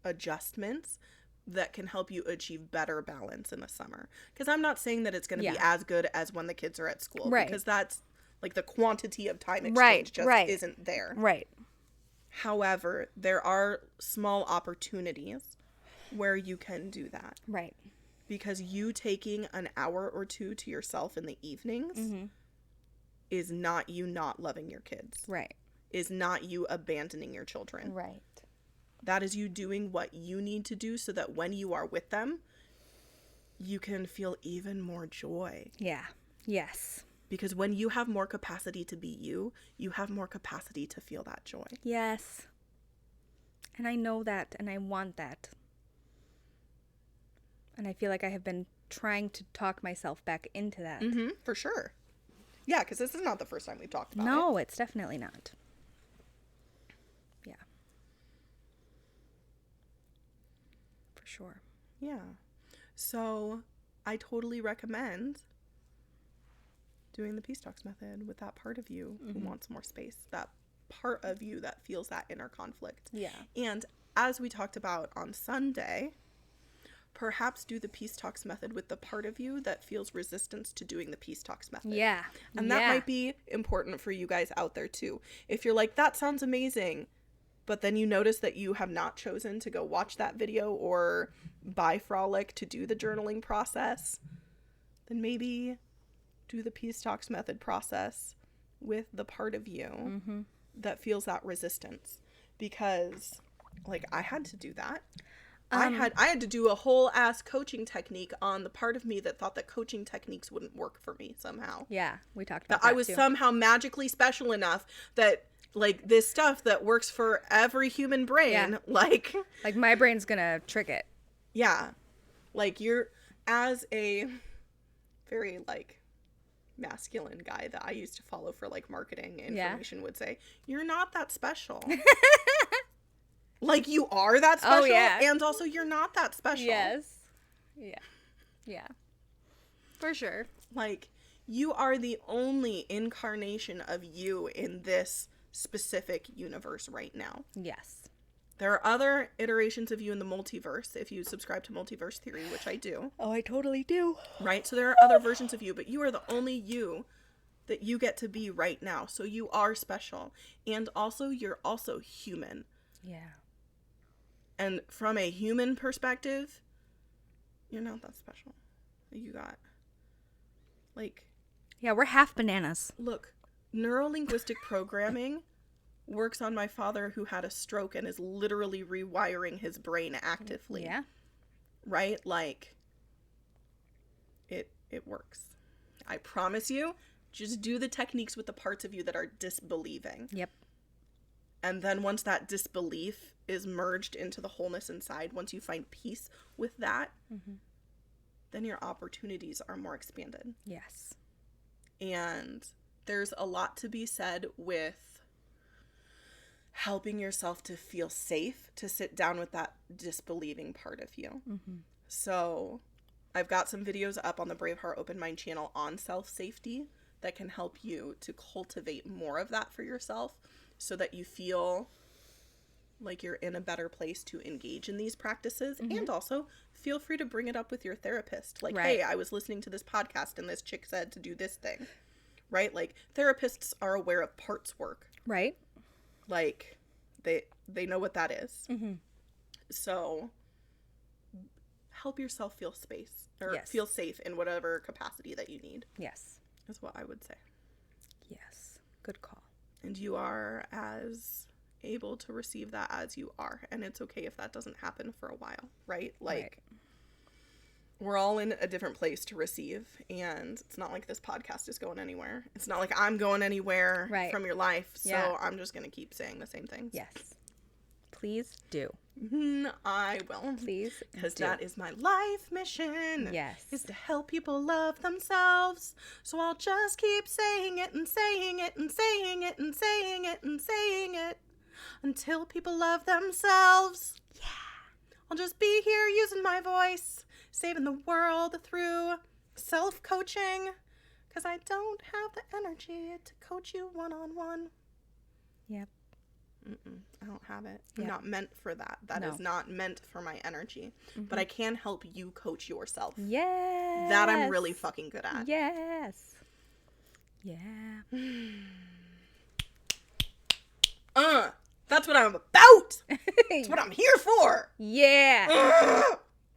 Speaker 2: adjustments that can help you achieve better balance in the summer? Because I'm not saying that it's going to be as good as when the kids are at school.
Speaker 1: Right.
Speaker 2: Because that's, like, the quantity of time exchange isn't there.
Speaker 1: Right.
Speaker 2: However, there are small opportunities where you can do that.
Speaker 1: Right.
Speaker 2: Because you taking an hour or two to yourself in the evenings is not you not loving your kids.
Speaker 1: Right.
Speaker 2: Is not you abandoning your children.
Speaker 1: Right.
Speaker 2: That is you doing what you need to do so that when you are with them, you can feel even more joy.
Speaker 1: Yeah. Yes.
Speaker 2: Because when you have more capacity to be you, you have more capacity to feel that joy.
Speaker 1: Yes. And I know that, and I want that. And I feel like I have been trying to talk myself back into that.
Speaker 2: Mm-hmm, for sure. Yeah, because this is not the first time we've talked about it.
Speaker 1: No, it's definitely not. Yeah. For sure.
Speaker 2: Yeah. So, I totally recommend doing the Peace Talks method with that part of you who wants more space. That part of you that feels that inner conflict.
Speaker 1: Yeah.
Speaker 2: And as we talked about on Sunday, perhaps do the Peace Talks method with the part of you that feels resistance to doing the Peace Talks method.
Speaker 1: Yeah.
Speaker 2: And that might be important for you guys out there too. If you're like, that sounds amazing, but then you notice that you have not chosen to go watch that video or buy Frolic to do the journaling process, then maybe do the Peace Talks method process with the part of you that feels that resistance. Because, like, I had to do that. I had to do a whole ass coaching technique on the part of me that thought that coaching techniques wouldn't work for me somehow.
Speaker 1: Yeah, we talked about
Speaker 2: that
Speaker 1: that
Speaker 2: I was
Speaker 1: too.
Speaker 2: somehow magically special enough that, like, this stuff that works for every human brain, like
Speaker 1: my brain's gonna trick it.
Speaker 2: Yeah. Like, you're, as a very, like, masculine guy that I used to follow for, like, marketing information would say, you're not that special. Like, you are that special, and also you're not that special.
Speaker 1: Yes. Yeah. Yeah. For sure.
Speaker 2: Like, you are the only incarnation of you in this specific universe right now.
Speaker 1: Yes.
Speaker 2: There are other iterations of you in the multiverse, if you subscribe to multiverse theory, which I do.
Speaker 1: Oh, I totally do.
Speaker 2: Right? So there are other versions of you, but you are the only you that you get to be right now. So you are special. And also, you're also human.
Speaker 1: Yeah.
Speaker 2: And from a human perspective, you're not that special. You got, like...
Speaker 1: Yeah, we're half bananas.
Speaker 2: Look, neurolinguistic programming works on my father who had a stroke and is literally rewiring his brain actively.
Speaker 1: Yeah.
Speaker 2: Right? Like, it works. I promise you, just do the techniques with the parts of you that are disbelieving.
Speaker 1: Yep.
Speaker 2: And then once that disbelief is merged into the wholeness inside, once you find peace with that, then your opportunities are more expanded.
Speaker 1: Yes.
Speaker 2: And there's a lot to be said with helping yourself to feel safe to sit down with that disbelieving part of you. So I've got some videos up on the Braveheart Open Mind channel on self-safety that can help you to cultivate more of that for yourself so that you feel like you're in a better place to engage in these practices. And also feel free to bring it up with your therapist. Like, hey, I was listening to this podcast and this chick said to do this thing. Right? Like, therapists are aware of parts work.
Speaker 1: Right.
Speaker 2: Like, they know what that is. So help yourself feel space or feel safe in whatever capacity that you need.
Speaker 1: Yes.
Speaker 2: Is what I would say.
Speaker 1: Yes. Good call.
Speaker 2: And you are as able to receive that as you are. And it's okay if that doesn't happen for a while, right? Like, we're all in a different place to receive. And it's not like this podcast is going anywhere. It's not like I'm going anywhere from your life. So I'm just going to keep saying the same things.
Speaker 1: Yes. Please do.
Speaker 2: I will.
Speaker 1: Please
Speaker 2: Because that is my life mission.
Speaker 1: Yes.
Speaker 2: Is to help people love themselves. So I'll just keep saying it and saying it and saying it and saying it and saying it until people love themselves. Yeah. I'll just be here using my voice, saving the world through self-coaching. Because I don't have the energy to coach you one-on-one.
Speaker 1: Yep.
Speaker 2: I don't have it. I'm not meant for that. That is not meant for my energy. But I can help you coach yourself.
Speaker 1: Yes.
Speaker 2: That I'm really fucking good at.
Speaker 1: Yes. Yeah.
Speaker 2: That's what I'm about. That's what I'm here for.
Speaker 1: Yeah.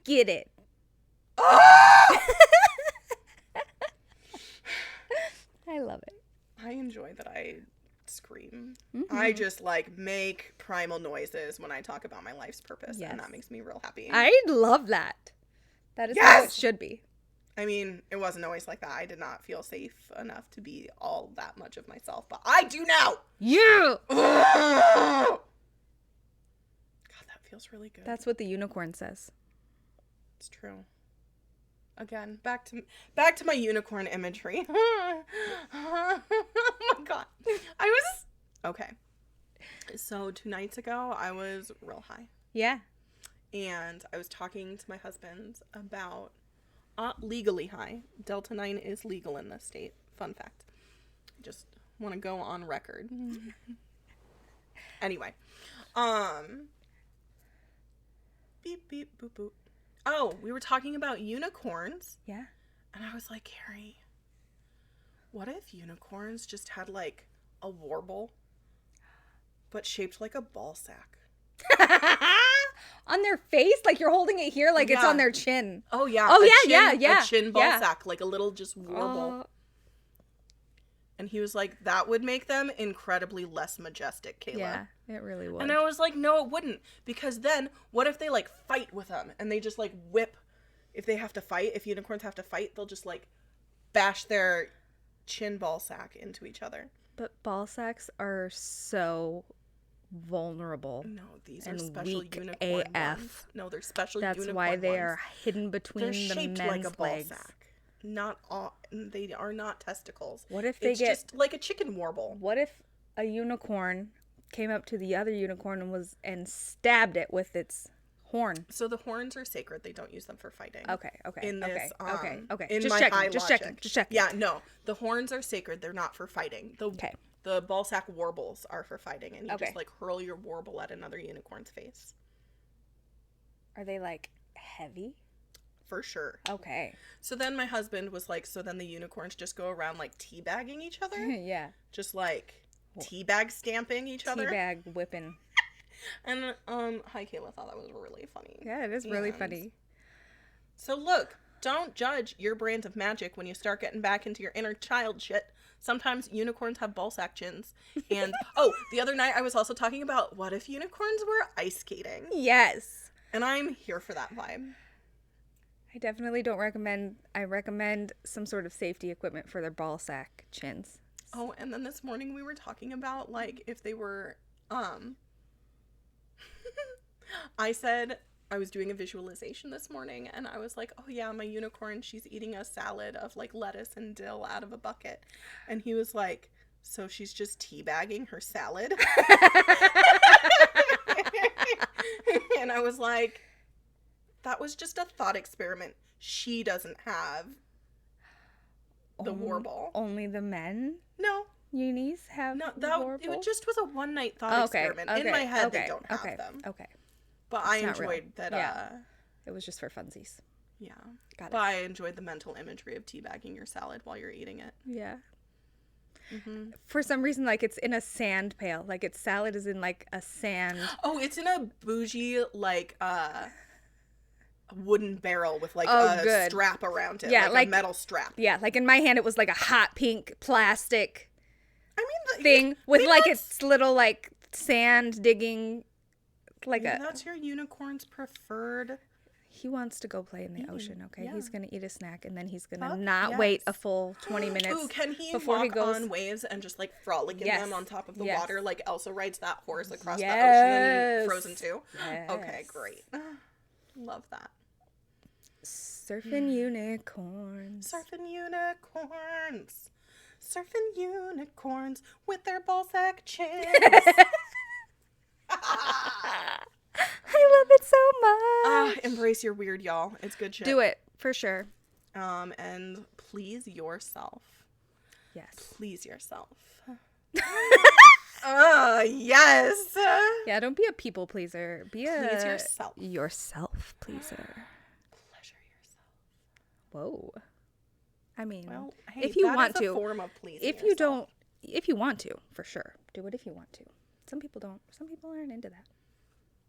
Speaker 1: Get it. I love it.
Speaker 2: I enjoy that I scream. I just like make primal noises when I talk about my life's purpose, and that makes me real happy.
Speaker 1: I love that. That is how it should be.
Speaker 2: I mean, it wasn't always like that. I did not feel safe enough to be all that much of myself, but I do now.
Speaker 1: Yeah.
Speaker 2: God, that feels really good.
Speaker 1: That's what the unicorn says.
Speaker 2: It's true. Again, back to my unicorn imagery. Oh my god. Okay. So 2 nights ago, I was real high.
Speaker 1: Yeah.
Speaker 2: And I was talking to my husband about legally high. Delta 9 is legal in this state. Fun fact. Just want to go on record. Anyway. Beep, beep, boop, boop. Oh, we were talking about unicorns.
Speaker 1: Yeah.
Speaker 2: And I was like, Carrie, what if unicorns just had like a warble, but shaped like a ball sack?
Speaker 1: On their face? Like you're holding it here like it's on their chin.
Speaker 2: Oh, yeah.
Speaker 1: Oh, yeah.
Speaker 2: A chin ball sack, like a little just warble. And he was like, that would make them incredibly less majestic, Kayla.
Speaker 1: Yeah, it really would.
Speaker 2: And I was like, no, it wouldn't. Because then, what if they, like, fight with them? And they just, like, whip. If they have to fight, if unicorns have to fight, they'll just, like, bash their chin ball sack into each other.
Speaker 1: But ball sacks are so vulnerable.
Speaker 2: No, these are special
Speaker 1: weak
Speaker 2: unicorn
Speaker 1: AF.
Speaker 2: ones. No, they're special
Speaker 1: That's
Speaker 2: unicorn
Speaker 1: why they
Speaker 2: ones.
Speaker 1: are hidden between
Speaker 2: they're
Speaker 1: the
Speaker 2: shaped
Speaker 1: men's
Speaker 2: like a ball
Speaker 1: legs.
Speaker 2: sack. Not all, they are not testicles.
Speaker 1: What if it's
Speaker 2: just like a chicken warble?
Speaker 1: What if a unicorn came up to the other unicorn and stabbed it with its horn?
Speaker 2: So the horns are sacred. They don't use them for fighting.
Speaker 1: Okay.
Speaker 2: In this,
Speaker 1: okay.
Speaker 2: In
Speaker 1: Just
Speaker 2: my
Speaker 1: checking.
Speaker 2: high
Speaker 1: Just
Speaker 2: logic.
Speaker 1: checking. Just checking.
Speaker 2: Yeah, no. The horns are sacred. They're not for fighting.
Speaker 1: Okay.
Speaker 2: The ball sack warbles are for fighting, and you
Speaker 1: Okay.
Speaker 2: just, like, hurl your warble at another unicorn's face.
Speaker 1: Are they, like, heavy?
Speaker 2: For sure.
Speaker 1: Okay.
Speaker 2: So then my husband was like, so then the unicorns just go around, like, teabagging each other?
Speaker 1: Yeah.
Speaker 2: Just, like, teabag stamping each other?
Speaker 1: Teabag whipping.
Speaker 2: And, hi, Kayla thought that was really funny.
Speaker 1: Yeah, it is really funny.
Speaker 2: So look, don't judge your brand of magic when you start getting back into your inner child shit. Sometimes unicorns have ballsack chins. And, oh, the other night I was also talking about what if unicorns were ice skating?
Speaker 1: Yes.
Speaker 2: And I'm here for that vibe.
Speaker 1: I definitely don't recommend. I recommend some sort of safety equipment for their ball sack chins.
Speaker 2: Oh, and then this morning we were talking about, like, if they were, I said I was doing a visualization this morning, and I was like, oh yeah, my unicorn, she's eating a salad of, like, lettuce and dill out of a bucket. And he was like, so she's just teabagging her salad? And I was like, that was just a thought experiment. She doesn't have the warble.
Speaker 1: Only the men?
Speaker 2: No.
Speaker 1: Unis have warble?
Speaker 2: It just was a one-night thought experiment. In my head, they don't have them.
Speaker 1: Okay.
Speaker 2: But I enjoyed that.
Speaker 1: Yeah. It was just for funsies.
Speaker 2: Yeah.
Speaker 1: Got it.
Speaker 2: But I enjoyed the mental imagery of teabagging your salad while you're eating it.
Speaker 1: Yeah.
Speaker 2: Mm-hmm.
Speaker 1: For some reason, like, it's in a sand pail. Like, its salad is in, like, a sand.
Speaker 2: Oh, it's in a bougie, like, wooden barrel with, like, a strap around it.
Speaker 1: Yeah,
Speaker 2: like a metal strap.
Speaker 1: Yeah, like, in my hand, it was, like, a hot pink plastic
Speaker 2: I mean,
Speaker 1: thing with, like, its little, like, sand digging, like
Speaker 2: that's your unicorn's preferred.
Speaker 1: He wants to go play in the ocean, okay?
Speaker 2: Yeah.
Speaker 1: He's going to eat a snack, and then he's going to not wait a full 20 minutes.
Speaker 2: Ooh, can he
Speaker 1: before
Speaker 2: walk
Speaker 1: he goes
Speaker 2: on waves and just, like, frolic in them on top of the water, like Elsa rides that horse across the ocean in Frozen 2?
Speaker 1: Yes.
Speaker 2: Okay, great. Love that.
Speaker 1: Surfing unicorns.
Speaker 2: Surfing unicorns. Surfing unicorns with their ballsack chins.
Speaker 1: I love it so much.
Speaker 2: Embrace your weird, y'all. It's good shit.
Speaker 1: Do it, for sure.
Speaker 2: And please yourself.
Speaker 1: Yes.
Speaker 2: Please yourself. Yes.
Speaker 1: Yeah, don't be a people pleaser. Be
Speaker 2: Please
Speaker 1: a
Speaker 2: yourself
Speaker 1: pleaser.
Speaker 2: Pleasure yourself.
Speaker 1: Whoa. I mean,
Speaker 2: well, hey,
Speaker 1: if you
Speaker 2: that
Speaker 1: want
Speaker 2: is a
Speaker 1: to,
Speaker 2: form of pleasing
Speaker 1: if you
Speaker 2: yourself.
Speaker 1: if you want to, for sure, do it if you want to. Some people don't. Some people aren't into that.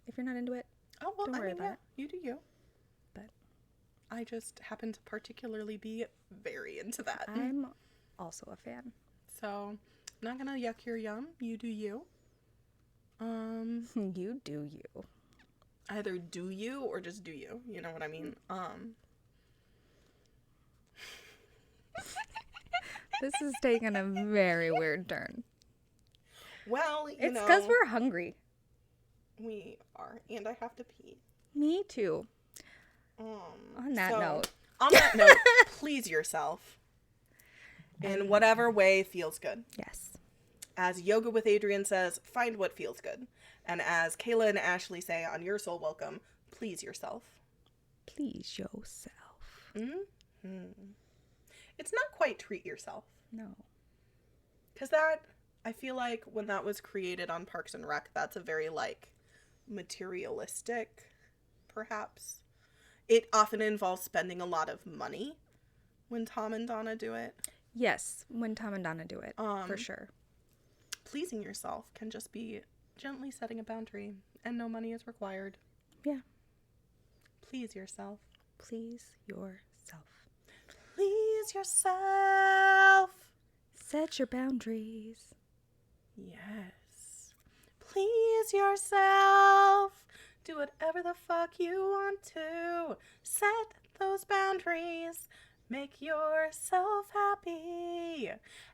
Speaker 1: If you're not into it,
Speaker 2: oh well,
Speaker 1: don't worry about it.
Speaker 2: You do you.
Speaker 1: But
Speaker 2: I just happen to particularly be very into that.
Speaker 1: I'm also a fan.
Speaker 2: So I'm not gonna yuck your yum. You do you.
Speaker 1: You do you.
Speaker 2: Either do you or just do you. You know what I mean?
Speaker 1: This is taking a very weird turn.
Speaker 2: Well,
Speaker 1: it's because we're hungry.
Speaker 2: We are, and I have to pee.
Speaker 1: Me too. On that note,
Speaker 2: please yourself in whatever way feels good.
Speaker 1: Yes.
Speaker 2: As Yoga with Adrian says, find what feels good. And as Kayla and Ashley say on Your Soul Welcome, please yourself.
Speaker 1: Please yourself.
Speaker 2: Mm-hmm. It's not quite treat yourself.
Speaker 1: No.
Speaker 2: Because that, I feel like when that was created on Parks and Rec, that's a very, like, materialistic, perhaps. It often involves spending a lot of money when Tom and Donna do it.
Speaker 1: Yes, when Tom and Donna do it, for sure.
Speaker 2: Pleasing yourself can just be gently setting a boundary, and no money is required.
Speaker 1: Yeah.
Speaker 2: Please yourself.
Speaker 1: Please yourself.
Speaker 2: Please yourself.
Speaker 1: Set your boundaries.
Speaker 2: Yes. Please yourself. Do whatever the fuck you want to. Set those boundaries. Make yourself happy.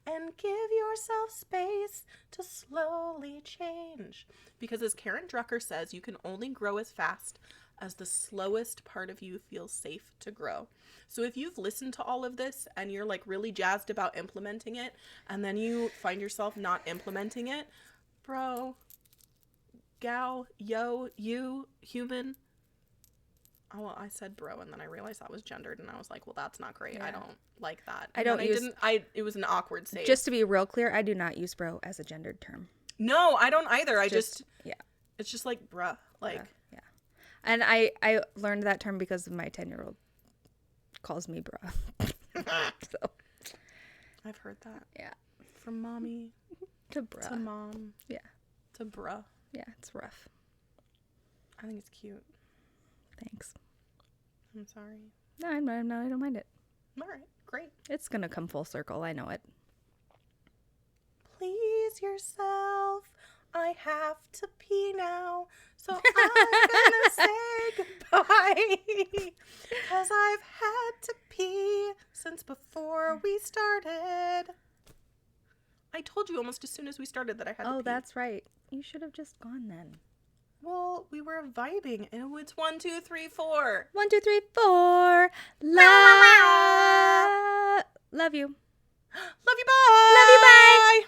Speaker 2: And give yourself space to slowly change. Because as Karen Drucker says, you can only grow as fast as the slowest part of you feels safe to grow. So if you've listened to all of this and you're like really jazzed about implementing it, and then you find yourself not implementing it, bro, gal, yo, you, human, Oh, I said bro, and then I realized that was gendered, and I was like, well, that's not great.
Speaker 1: Yeah.
Speaker 2: I don't like that.
Speaker 1: I don't use...
Speaker 2: It was an awkward save.
Speaker 1: Just to be real clear, I do not use bro as a gendered term.
Speaker 2: No, I don't either.
Speaker 1: Yeah.
Speaker 2: It's just like, bruh. Like...
Speaker 1: Yeah. And I learned that term because my 10-year-old calls me bruh. So.
Speaker 2: I've heard that.
Speaker 1: Yeah.
Speaker 2: From mommy.
Speaker 1: To bruh.
Speaker 2: To mom.
Speaker 1: Yeah.
Speaker 2: To bruh.
Speaker 1: Yeah, it's rough.
Speaker 2: I think it's cute.
Speaker 1: Thanks.
Speaker 2: I'm sorry.
Speaker 1: No, I don't mind it.
Speaker 2: All right, great.
Speaker 1: It's going to come full circle. I know it.
Speaker 2: Please yourself. I have to pee now. So I'm going to say goodbye. Because I've had to pee since before we started. I told you almost as soon as we started that I had to pee.
Speaker 1: Oh, that's right. You should have just gone then.
Speaker 2: Well, we were vibing, and it's 1, 2, 3, 4.
Speaker 1: 1, 2, 3, 4. Love you.
Speaker 2: Love you, bye.
Speaker 1: Love you, bye.